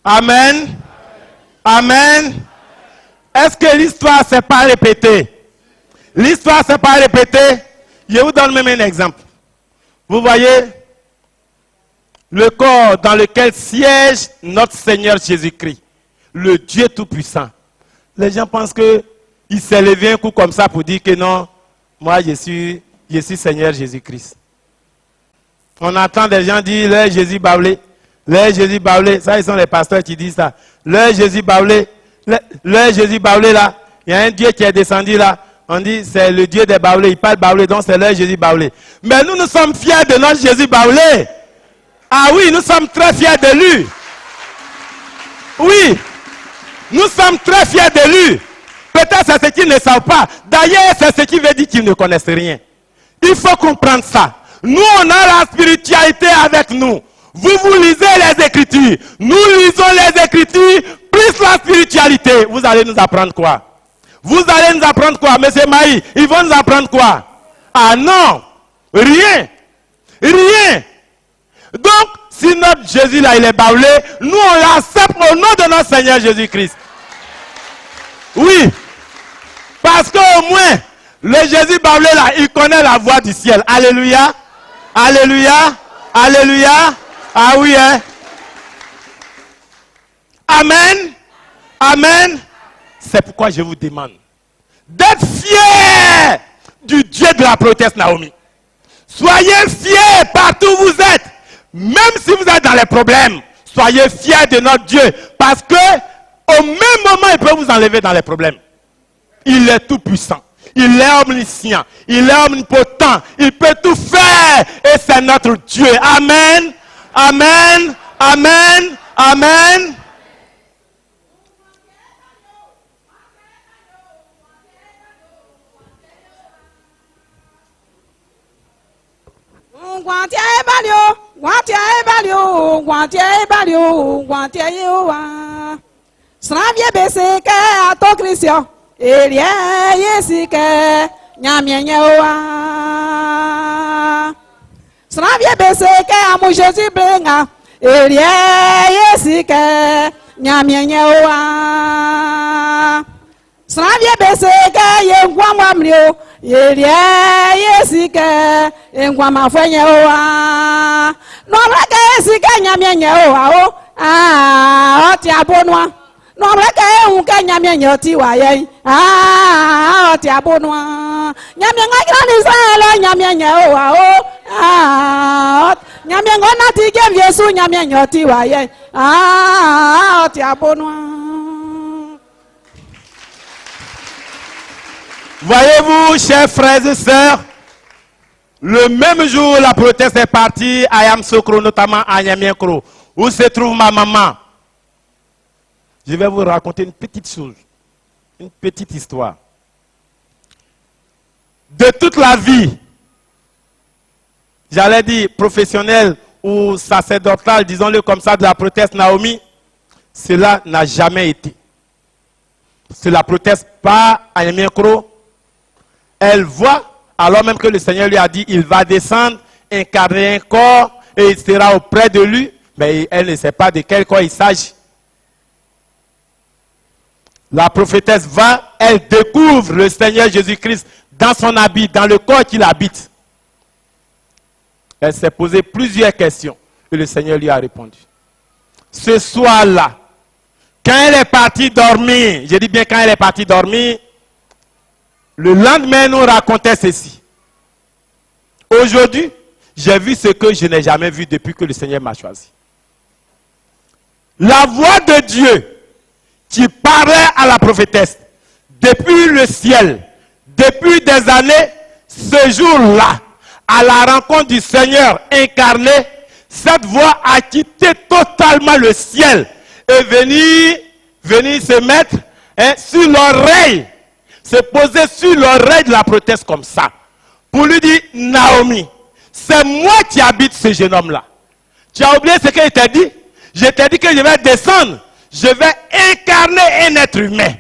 Amen. Amen. Est-ce que l'histoire ne s'est pas répétée? L'histoire ne s'est pas répétée. Je vous donne même un exemple. Vous voyez le corps dans lequel siège notre Seigneur Jésus-Christ, le Dieu Tout-Puissant. Les gens pensent qu'il s'est levé un coup comme ça pour dire que non, moi je suis Seigneur Jésus-Christ. On entend des gens dire, le Jésus baoulé. Le Jésus baoulé, ça ils sont les pasteurs qui disent ça. Le Jésus baoulé, le Jésus baoulé là, il y a un Dieu qui est descendu là. On dit c'est le Dieu des baoulés, il parle baoulé, donc c'est le Jésus baoulé. Mais nous sommes fiers de notre Jésus baoulé. Ah oui, nous sommes très fiers de lui. Oui, nous sommes très fiers de lui. Peut-être c'est ce qu'ils ne savent pas. D'ailleurs, c'est ce qui veut dire qu'ils ne connaissent rien. Il faut comprendre ça. Nous, on a la spiritualité avec nous. Vous lisez les Écritures. Nous lisons les Écritures, plus la spiritualité. Vous allez nous apprendre quoi? Vous allez nous apprendre quoi? Monsieur Maï, ils vont nous apprendre quoi? Ah non, rien. Rien. Donc, si notre Jésus là, il est baoulé, nous on l'accepte au nom de notre Seigneur Jésus-Christ. Oui. Parce qu'au moins, le Jésus baoulé là, il connaît la voix du ciel. Alléluia. Alléluia. Alléluia. Ah oui, hein. Amen. Amen. C'est pourquoi je vous demande d'être fiers du Dieu de la prophétesse Naomi. Soyez fiers partout où vous êtes. Même si vous êtes dans les problèmes, soyez fiers de notre Dieu. Parce que au même moment, il peut vous enlever dans les problèmes. Il est tout puissant. Il est omniscient. Il est omnipotent. Il peut tout faire. Et c'est notre Dieu. Amen. Amen. Amen. Amen. Sravie beseke ato Christian. Elie yesike nyamienyewa. Sravie beseke amu Jésus blenga. Elie yesike nyamienyewa. Sravie beseke yengwa mwamrio. Elie yesike yengwa mafwenyewa. Nomreke yesike nyamienyewa o. Ah, oti abonwa. No reke unke nyamye nyoti waye oti abonwa nyamye ngakira ni sala nyamye nyewa o nyamye ngona tige Yesu nyamye nyoti waye oti abonwa. Voyez-vous, chers frères et sœurs, le même jour la proteste est partie à Yamsokro, notamment à Nyamiekro, où se trouve ma maman. Je vais vous raconter une petite chose, une petite histoire. De toute la vie, j'allais dire professionnelle ou sacerdotale, disons-le comme ça, de la proteste Naomi, cela n'a jamais été. C'est la proteste pas à Yamiekro. Elle voit, alors même que le Seigneur lui a dit, il va descendre, incarner un corps et il sera auprès de lui, mais elle ne sait pas de quel corps il s'agit. La prophétesse va, elle découvre le Seigneur Jésus-Christ dans son habit, dans le corps qu'il habite. Elle s'est posé plusieurs questions et le Seigneur lui a répondu. Ce soir-là, quand elle est partie dormir, je dis bien quand elle est partie dormir, le lendemain, elle nous racontait ceci. Aujourd'hui, j'ai vu ce que je n'ai jamais vu depuis que le Seigneur m'a choisi. La voix de Dieu qui parlait à la prophétesse depuis le ciel, depuis des années, ce jour-là, à la rencontre du Seigneur incarné, cette voix a quitté totalement le ciel et venir se mettre sur l'oreille, se poser sur l'oreille de la prophétesse comme ça, pour lui dire, Naomi, c'est moi qui habite ce jeune homme-là. Tu as oublié ce que je t'ai dit? Je t'ai dit que je vais descendre, je vais incarner un être humain.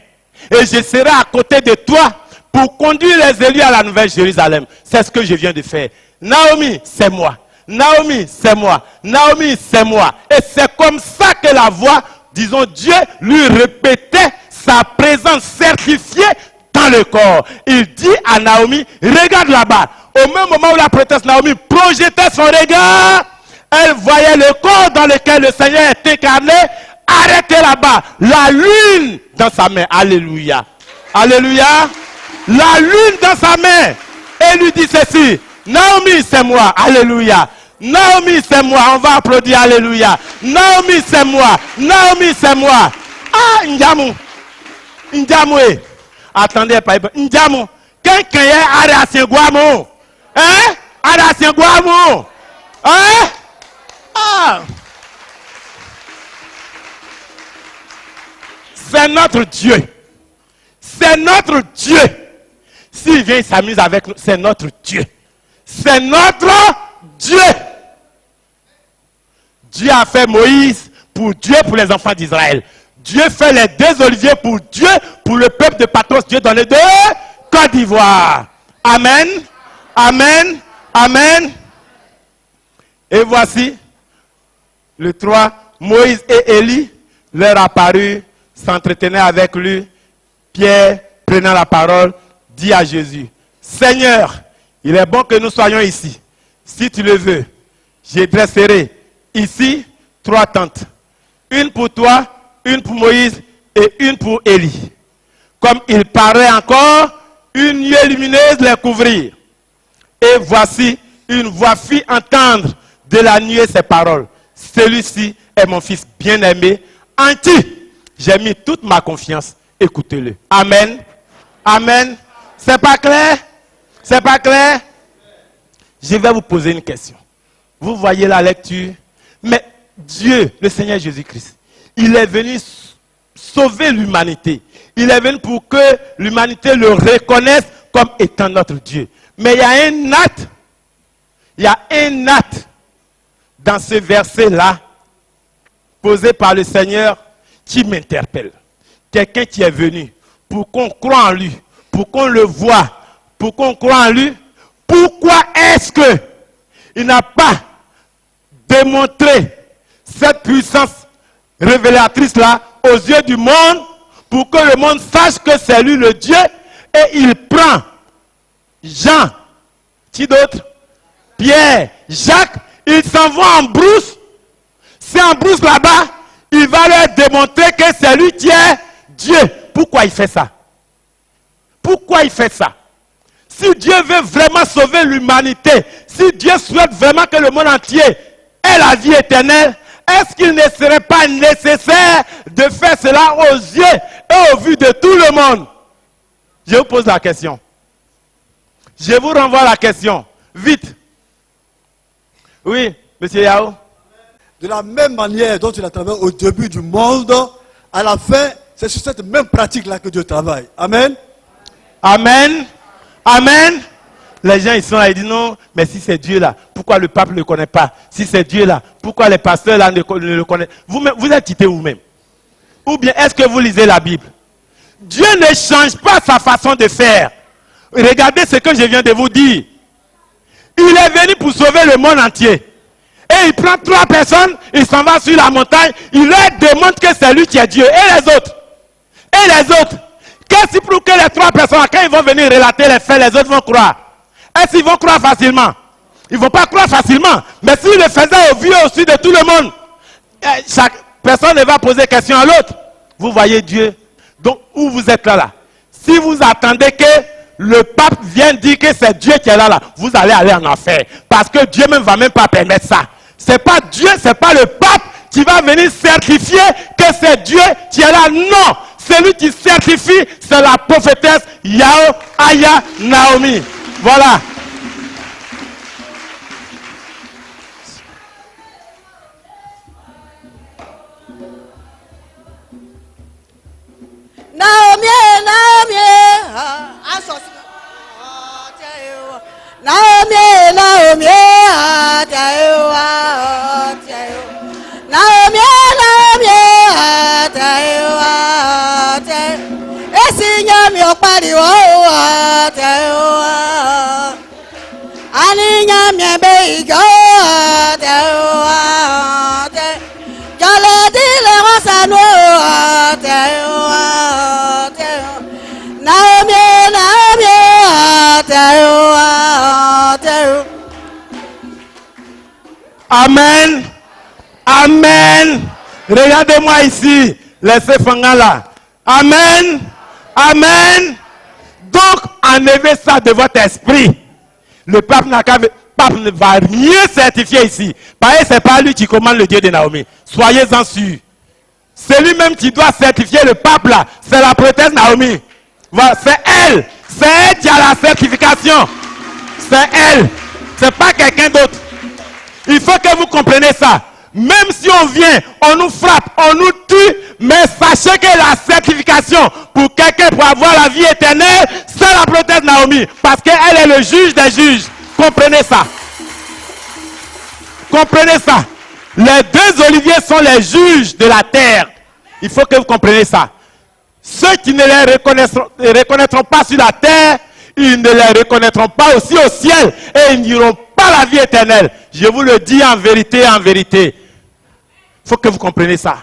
Et je serai à côté de toi pour conduire les élus à la Nouvelle Jérusalem. C'est ce que je viens de faire. Naomi, c'est moi. Naomi, c'est moi. Naomi, c'est moi. Et c'est comme ça que la voix, disons, Dieu lui répétait sa présence certifiée dans le corps. Il dit à Naomi, regarde là-bas. Au même moment où la prophétesse Naomi projetait son regard, elle voyait le corps dans lequel le Seigneur est incarné, arrêté là-bas. La lune dans sa main. Alléluia. Alléluia. La lune dans sa main. Et lui dit ceci. Naomi, c'est moi. Alléluia. Naomi, c'est moi. On va applaudir. Alléluia. Naomi, c'est moi. Naomi, c'est moi. Ah, Ndjamu. Ndjamu. Attendez, pas. Ndjamu. Quelqu'un est arrêté Guamo. Hein? Arrêté Guamo. Hein? Ah. C'est notre Dieu. C'est notre Dieu. S'il vient, il s'amuse avec nous. C'est notre Dieu. C'est notre Dieu. Dieu a fait Moïse pour Dieu, pour les enfants d'Israël. Dieu fait les deux oliviers pour Dieu, pour le peuple de Patros. Dieu dans les deux Côte d'Ivoire. Amen. Amen. Amen. Et voici le 3. Moïse et Élie leur apparurent, s'entretenaient avec lui. Pierre, prenant la parole, dit à Jésus, Seigneur, il est bon que nous soyons ici. Si tu le veux, je dresserai ici 3 tentes. Une pour toi, une pour Moïse et une pour Élie. Comme il paraît encore, une nuée lumineuse les couvrir. Et voici, une voix fit entendre de la nuée ces paroles. Celui-ci est mon fils bien-aimé, en qui j'ai mis toute ma confiance. Écoutez-le. Amen. Amen. C'est pas clair? C'est pas clair? Je vais vous poser une question. Vous voyez la lecture? Mais Dieu, le Seigneur Jésus-Christ, il est venu sauver l'humanité. Il est venu pour que l'humanité le reconnaisse comme étant notre Dieu. Mais il y a un acte. Il y a un acte dans ce verset-là, posé par le Seigneur, qui m'interpelle. Quelqu'un qui est venu pour qu'on croie en lui, pour qu'on le voie, pour qu'on croie en lui. Pourquoi est-ce que il n'a pas démontré cette puissance révélatrice-là aux yeux du monde pour que le monde sache que c'est lui le Dieu, et il prend Jean, qui d'autre? Pierre, Jacques, ils s'en vont en brousse. C'est en brousse là-bas, il va leur démontrer que c'est lui qui est Dieu. Pourquoi il fait ça? Pourquoi il fait ça? Si Dieu veut vraiment sauver l'humanité, si Dieu souhaite vraiment que le monde entier ait la vie éternelle, est-ce qu'il ne serait pas nécessaire de faire cela aux yeux et au vu de tout le monde? Je vous pose la question. Je vous renvoie la question. Vite. Oui, monsieur Yao. De la même manière dont il a travaillé au début du monde, à la fin, c'est sur cette même pratique-là que Dieu travaille. Amen. Amen. Amen. Les gens, ils sont là, ils disent non, mais si c'est Dieu là, pourquoi le pape ne le connaît pas? Si c'est Dieu là, pourquoi les pasteurs là ne le connaissent? Vous êtes quitté vous-même. Ou bien est-ce que vous lisez la Bible? Dieu ne change pas sa façon de faire. Regardez ce que je viens de vous dire. Il est venu pour sauver le monde entier. Et il prend 3 personnes, il s'en va sur la montagne, il leur démontre que c'est lui qui est Dieu. Et les autres? Et les autres? Qu'est-ce qui prouve que les 3 personnes, quand ils vont venir relater les faits, les autres vont croire? Est-ce qu'ils vont croire facilement? Ils ne vont pas croire facilement. Mais s'ils le faisaient au vu aussi de tout le monde, chaque personne ne va poser question à l'autre. Vous voyez Dieu. Donc, où vous êtes là, si vous attendez que le pape vienne dire que c'est Dieu qui est là, vous allez aller en enfer. Parce que Dieu même ne va même pas permettre ça. Ce n'est pas Dieu, ce n'est pas le pape qui va venir certifier que c'est Dieu qui est là. Non, celui qui certifie, c'est la prophétesse Yao Aya Naomi. Voilà. Naomi, Naomi, Naomi, Naomi, Naomi, Esinyami okpariwo Aninyami beigo Jaladile wasano Naomi, Naomi, Amen. Amen. Regardez-moi ici. Laissez Fanga là. Amen. Amen. Donc, enlevez ça de votre esprit. Le pape ne va rien certifier ici. Parce que ce n'est pas lui qui commande le Dieu de Naomi. Soyez-en sûrs. C'est lui-même qui doit certifier le pape là. C'est la prophétesse Naomi. Voilà, c'est elle. C'est elle qui a la certification. C'est elle. Ce n'est pas quelqu'un d'autre. Il faut que vous compreniez ça. Même si on vient, on nous frappe, on nous tue, mais sachez que la certification pour quelqu'un pour avoir la vie éternelle, c'est la prophétesse Naomi. Parce qu'elle est le juge des juges. Comprenez ça. Comprenez ça. Les deux oliviers sont les juges de la terre. Il faut que vous compreniez ça. Ceux qui ne les reconnaîtront pas sur la terre, ils ne les reconnaîtront pas aussi au ciel. Et ils n'auront pas la vie éternelle. Je vous le dis en vérité, en vérité. Il faut que vous compreniez ça.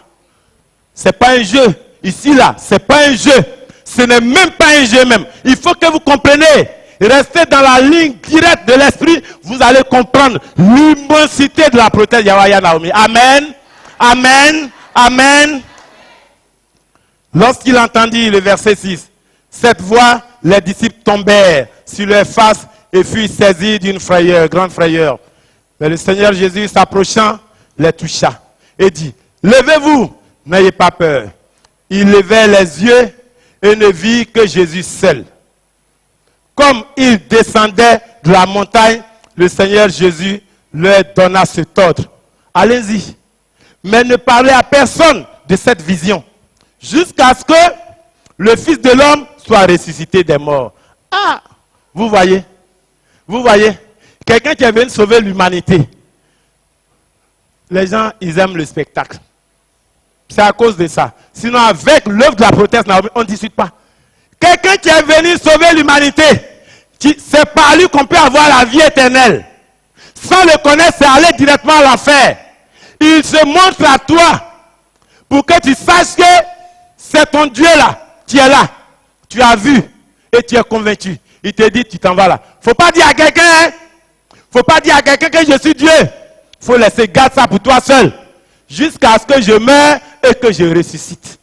Ce n'est pas un jeu. Ici, là, ce n'est pas un jeu. Ce n'est même pas un jeu même. Il faut que vous compreniez. Restez dans la ligne directe de l'esprit. Vous allez comprendre l'immensité de la prophétesse Yahweh Naomi. Amen. Amen. Amen. Lorsqu'il entendit le verset 6, cette voix, les disciples tombèrent sur leurs faces et furent saisis d'une frayeur, grande frayeur. Mais le Seigneur Jésus, s'approchant, les toucha et dit, levez-vous, n'ayez pas peur. Ils levèrent les yeux et ne virent que Jésus seul. Comme ils descendaient de la montagne, le Seigneur Jésus leur donna cet ordre. Allez-y, mais ne parlez à personne de cette vision, jusqu'à ce que le Fils de l'homme soit ressuscité des morts. Ah, vous voyez, quelqu'un qui est venu sauver l'humanité. Les gens, ils aiment le spectacle. C'est à cause de ça. Sinon, avec l'œuvre de la prophétesse Naomi, on ne discute pas. Quelqu'un qui est venu sauver l'humanité, c'est par lui qu'on peut avoir la vie éternelle. Sans le connaître, c'est aller directement à l'enfer. Il se montre à toi pour que tu saches que c'est ton Dieu là, qui est là. Tu as vu et tu es convaincu. Il te dit, tu t'en vas là. Il ne faut pas dire à quelqu'un, hein? Faut pas dire à quelqu'un que je suis Dieu. Il faut laisser garder ça pour toi seul. Jusqu'à ce que je meure et que je ressuscite.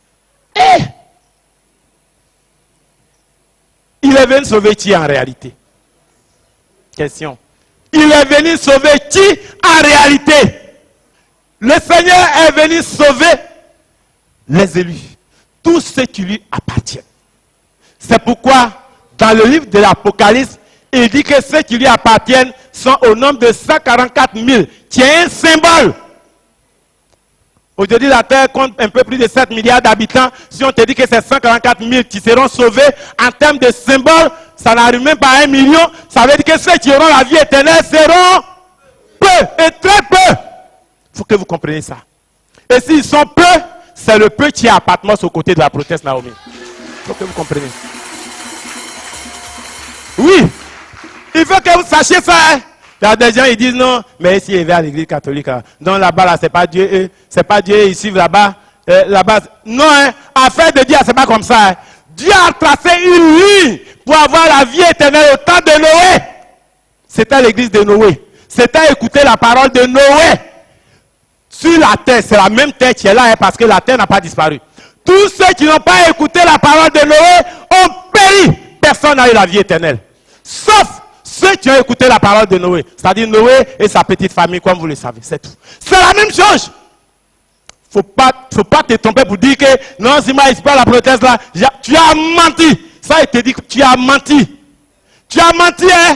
Et il est venu sauver qui en réalité? Question. Il est venu sauver qui en réalité? Le Seigneur est venu sauver les élus. Tous ceux qui lui appartiennent. C'est pourquoi, dans le livre de l'Apocalypse, il dit que ceux qui lui appartiennent sont au nombre de 144 000, qui est un symbole. Aujourd'hui, la Terre compte un peu plus de 7 milliards d'habitants. Si on te dit que c'est 144 000 qui seront sauvés, en termes de symbole, ça n'arrive même pas à 1 million. Ça veut dire que ceux qui auront la vie éternelle seront peu et très peu. Il faut que vous compreniez ça. Et s'ils sont peu, c'est le peu qui est à Patmos aux côtés de la prophétesse Naomi. Il faut que vous compreniez. Oui, il faut que vous sachiez ça. Hein? Il y a des gens qui disent non, mais ici il va à l'église catholique. Hein. Non, là-bas, là, c'est pas Dieu. C'est pas Dieu ici, là-bas. Là-bas. Non, hein, affaire de Dieu, c'est pas comme ça. Hein. Dieu a tracé une ligne pour avoir la vie éternelle au temps de Noé. C'était l'église de Noé. c'est à écouter la parole de Noé. Sur la terre, c'est la même terre qui est là, hein, parce que la terre n'a pas disparu. Tous ceux qui n'ont pas écouté la parole de Noé ont péri. Personne n'a eu la vie éternelle. Sauf ceux qui ont écouté la parole de Noé. C'est-à-dire Noé et sa petite famille, comme vous le savez. C'est tout. C'est la même chose. Faut pas te tromper pour dire que non, si moi, il pas la proteste là, tu as menti. Ça, il te dit que tu as menti. Tu as menti, hein?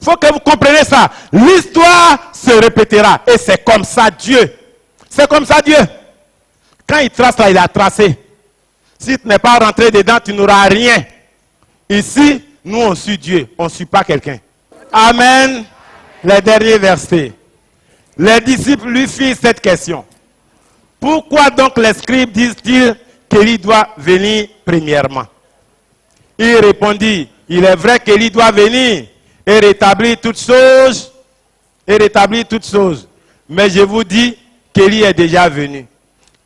Il faut que vous compreniez ça. L'histoire se répétera. Et c'est comme ça Dieu. C'est comme ça Dieu. Quand il trace là, il a tracé. Si tu n'es pas rentré dedans, tu n'auras rien. Ici, nous on suit Dieu. On ne suit pas quelqu'un. Amen. Les derniers versets. Les disciples lui firent cette question. Pourquoi donc les scribes disent-ils qu'Élie doit venir premièrement? Il répondit, il est vrai qu'Élie doit venir et rétablir toutes choses. Mais je vous dis qu'Élie est déjà venu.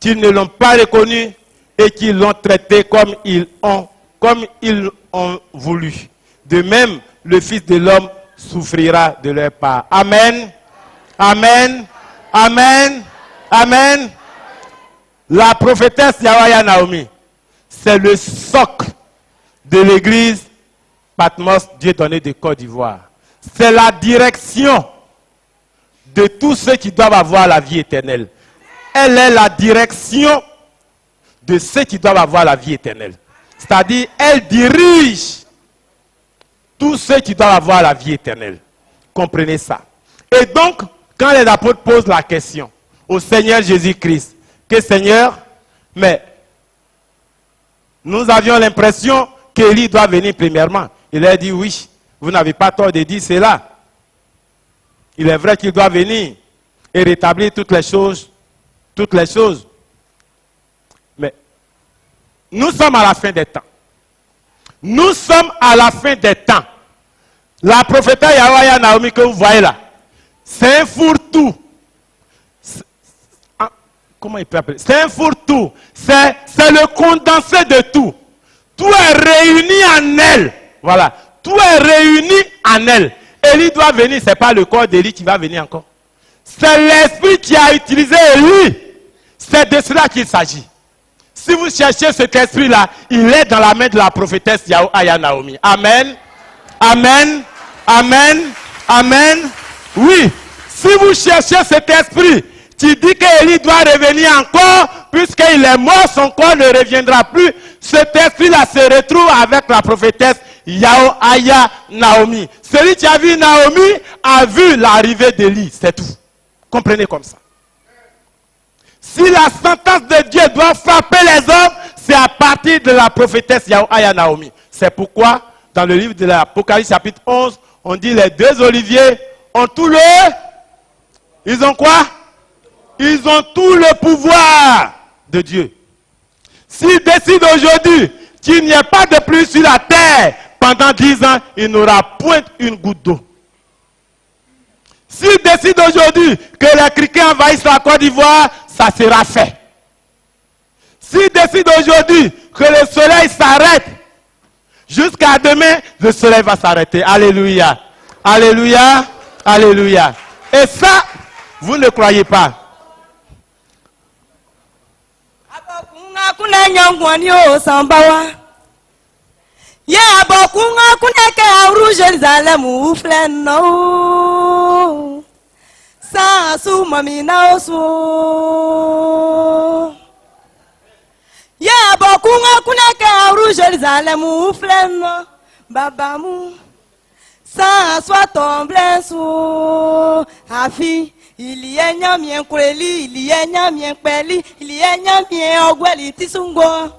Qu'ils ne l'ont pas reconnu et qu'ils l'ont traité comme ils ont voulu. De même, le Fils de l'homme souffrira de leur part. Amen. Amen. Amen. Amen. La prophétesse Yahweh Naomi, c'est le socle de l'église Patmos Dieudonné de Côte d'Ivoire. C'est la direction de tous ceux qui doivent avoir la vie éternelle. Elle est la direction de ceux qui doivent avoir la vie éternelle. C'est-à-dire, elle dirige tous ceux qui doivent avoir la vie éternelle. Comprenez ça. Et donc, quand les apôtres posent la question au Seigneur Jésus-Christ, que Seigneur, mais nous avions l'impression qu'Élie doit venir premièrement. Il a dit oui, vous n'avez pas tort de dire cela. Il est vrai qu'il doit venir et rétablir toutes les choses. Mais nous sommes à la fin des temps. Nous sommes à la fin des temps. La prophétesse Yahweh Naomi que vous voyez là, c'est un fourre-tout. Comment il peut appeler? C'est un fourre-tout. C'est le condensé de tout. Tout est réuni en elle. Voilà. Tout est réuni en elle. Élie doit venir. Ce n'est pas le corps d'Élie qui va venir encore. C'est l'esprit qui a utilisé Élie. C'est de cela qu'il s'agit. Si vous cherchez cet esprit-là, il est dans la main de la prophétesse Yahweh Naomi. Amen. Amen. Amen. Amen. Oui. Si vous cherchez cet esprit, tu dis qu'Élie doit revenir encore, puisqu'il est mort, son corps ne reviendra plus. Cet esprit-là se retrouve avec la prophétesse Yahweh Naomi. Celui qui a vu Naomi a vu l'arrivée d'Élie, c'est tout. Comprenez comme ça. Si la sentence de Dieu doit frapper les hommes, c'est à partir de la prophétesse Yahweh Naomi. C'est pourquoi, dans le livre de l'Apocalypse chapitre 11, on dit les deux oliviers ont tout le... Ils ont quoi? Ils ont tout le pouvoir de Dieu. S'ils décident aujourd'hui qu'il n'y ait pas de pluie sur la terre, pendant 10 ans, il n'aura point une goutte d'eau. S'ils décident aujourd'hui que les criquets envahissent la Côte d'Ivoire, ça sera fait. S'ils décident aujourd'hui que le soleil s'arrête, jusqu'à demain, le soleil va s'arrêter. Alléluia. Alléluia. Alléluia. Et ça, vous ne croyez pas. Kuna nyongwani o sambawa ya bokunga kuneke auru Jerusalem ufleno sa su mami na osu ya bokunga kuneke auru Jerusalem ufleno babamu sa soit tombe sou afi. Il y a nyamien kweli, il y a nyamien peli, il y a nyamien ogweli tisungo.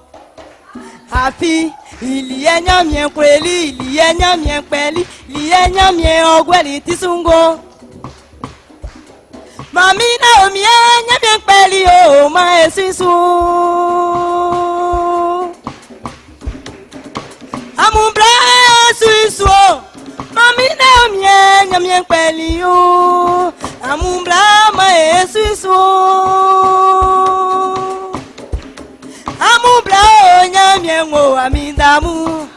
Happy, il y a nyamien kweli, il y a nyamien peli, il y a nyamien ogweli tisungo. Mami na omie nyamien peli o ma esisu. Amumbra esisu. Mami na omie nyamien peli o. Amumbla ma esusu Amumbla o nyamyengo amidamu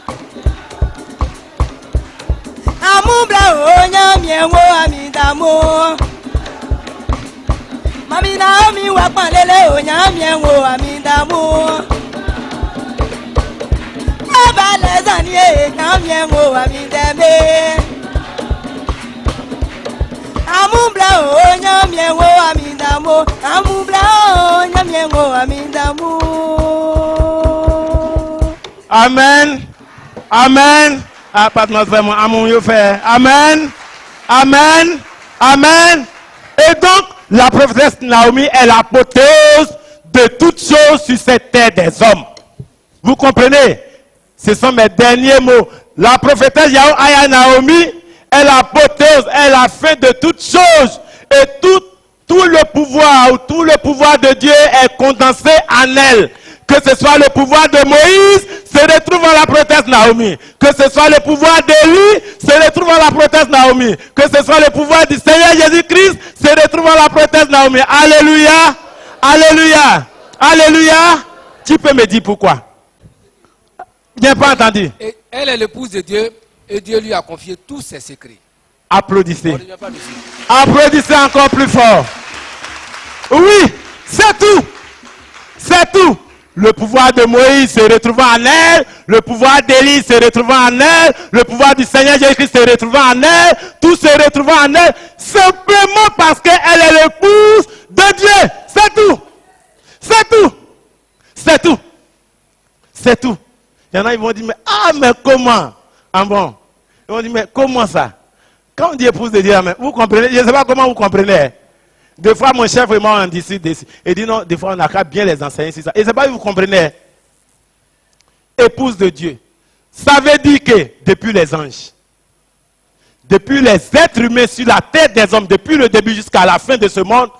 Amumbla onyamie wo amidamo. Mami Naomi wakwalele onyamie wo amidamo. Abalezanie nyamie wo amideme. Amumbla onyamie wo amidamo. Amumbla onyamie wo amidamo. Amen. Amen. Ah, pas de vraiment. Amen. Amen. Amen. Amen. Et donc, la prophétesse Naomi est l'apôthéose de toutes choses sur cette terre des hommes. Vous comprenez? Ce sont mes derniers mots. La prophétesse Aya Naomi est l'apôthéose, est la fin de toutes choses. Et tout le pouvoir de Dieu est condensé en elle. Que ce soit le pouvoir de Moïse, se retrouve en la prophétesse Naomi. Que ce soit le pouvoir d'Élie, se retrouve en la prophétesse Naomi. Que ce soit le pouvoir du Seigneur Jésus-Christ, se retrouve en la prophétesse Naomi. Alléluia. Alléluia. Alléluia. Tu peux me dire pourquoi? Bien pas entendu. Et elle est l'épouse de Dieu et Dieu lui a confié tous ses secrets. Applaudissez. Applaudissez encore plus fort. Oui, c'est tout. C'est tout. Le pouvoir de Moïse se retrouvant en elle, le pouvoir d'Élie se retrouvant en elle, le pouvoir du Seigneur Jésus-Christ se retrouvant en elle, tout se retrouvant en elle, simplement parce qu'elle est l'épouse de Dieu. C'est tout. C'est tout. C'est tout. C'est tout. Il y en a qui vont dire, mais comment? Ah bon? Ils vont dire, mais comment ça? Quand on dit épouse de Dieu, vous comprenez? Je ne sais pas comment vous comprenez. Des fois, mon chef vraiment en décide. Il dit non, des fois, on n'a qu'à bien les enseigner. C'est ça. Et c'est pas que vous comprenez. Épouse de Dieu. Ça veut dire que depuis les anges, depuis les êtres humains sur la tête des hommes, depuis le début jusqu'à la fin de ce monde,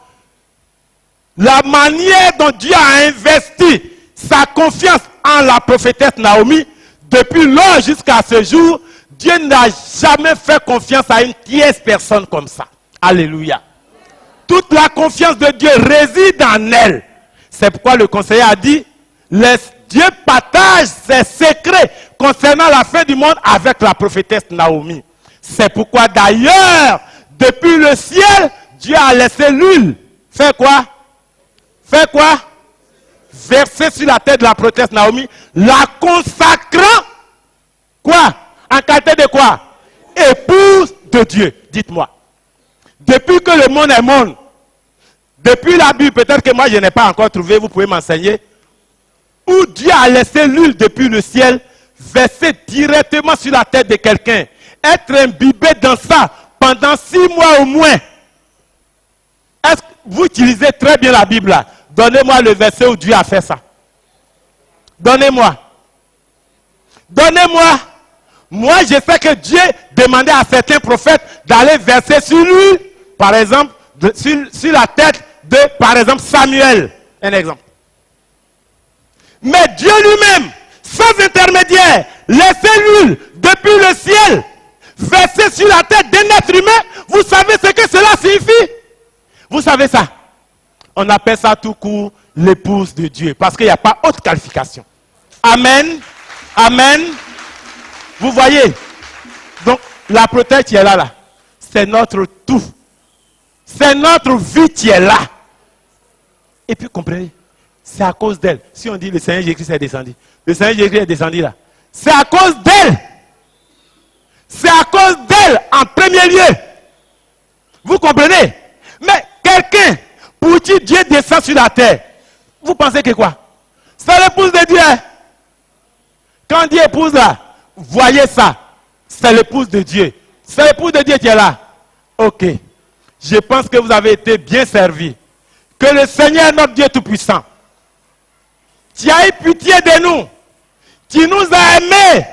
la manière dont Dieu a investi sa confiance en la prophétesse Naomi, depuis lors jusqu'à ce jour, Dieu n'a jamais fait confiance à une tierce personne comme ça. Alléluia. Toute la confiance de Dieu réside en elle. C'est pourquoi le conseiller a dit, Dieu partage ses secrets concernant la fin du monde avec la prophétesse Naomi. C'est pourquoi d'ailleurs, depuis le ciel, Dieu a laissé l'huile. Fait quoi? Fait quoi? Verser sur la tête de la prophétesse Naomi, la consacrant, quoi? En qualité de quoi? Épouse de Dieu. Dites-moi. Depuis que le monde est monde, depuis la Bible, peut-être que moi je n'ai pas encore trouvé, vous pouvez m'enseigner, où Dieu a laissé l'huile depuis le ciel verser directement sur la tête de quelqu'un, être imbibé dans ça pendant 6 mois au moins. Est-ce que vous utilisez très bien la Bible là? Donnez-moi le verset où Dieu a fait ça. Donnez-moi. Donnez-moi. Moi, je sais que Dieu demandait à certains prophètes d'aller verser sur lui, par exemple, sur la tête de, par exemple, Samuel. Un exemple. Mais Dieu lui-même, sans intermédiaire, laissait l'huile depuis le ciel, verser sur la tête d'un être humain. Vous savez ce que cela signifie? Vous savez ça? On appelle ça tout court l'épouse de Dieu, parce qu'il n'y a pas autre qualification. Amen. Amen. Vous voyez? Donc, la prothèse qui est là, c'est notre tout. C'est notre vie qui est là. Et puis, comprenez, c'est à cause d'elle. Si on dit le Seigneur Jésus-Christ est descendu, le Seigneur Jésus-Christ est descendu là. C'est à cause d'elle. C'est à cause d'elle en premier lieu. Vous comprenez? Mais quelqu'un, pour qui Dieu descend sur la terre, vous pensez que quoi? C'est l'épouse de Dieu. Quand Dieu épouse là, voyez ça, c'est l'épouse de Dieu. C'est l'épouse de Dieu qui est là. Ok. Je pense que vous avez été bien servis. Que le Seigneur, notre Dieu Tout-Puissant, qui a eu pitié de nous, qui nous a aimés,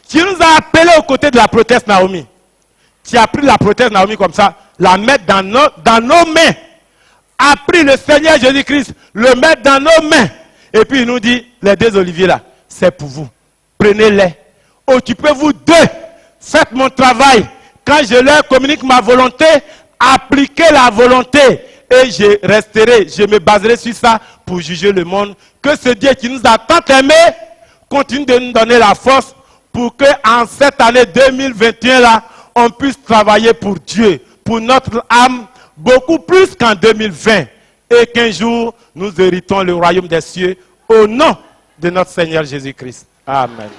qui nous a appelés aux côtés de la prophétesse Naomi, qui a pris la prophétesse Naomi comme ça, la mettre dans nos mains, a pris le Seigneur Jésus-Christ, le mettre dans nos mains, et puis il nous dit, les 2 oliviers là, c'est pour vous. Prenez-les. Occupez-vous d'eux. Faites mon travail. Quand je leur communique ma volonté, appliquez la volonté. Et je resterai, je me baserai sur ça pour juger le monde. Que ce Dieu qui nous a tant aimés continue de nous donner la force pour que en cette année 2021 là, on puisse travailler pour Dieu, pour notre âme, beaucoup plus qu'en 2020. Et qu'un jour, nous héritons le royaume des cieux au nom de notre Seigneur Jésus-Christ. Amen.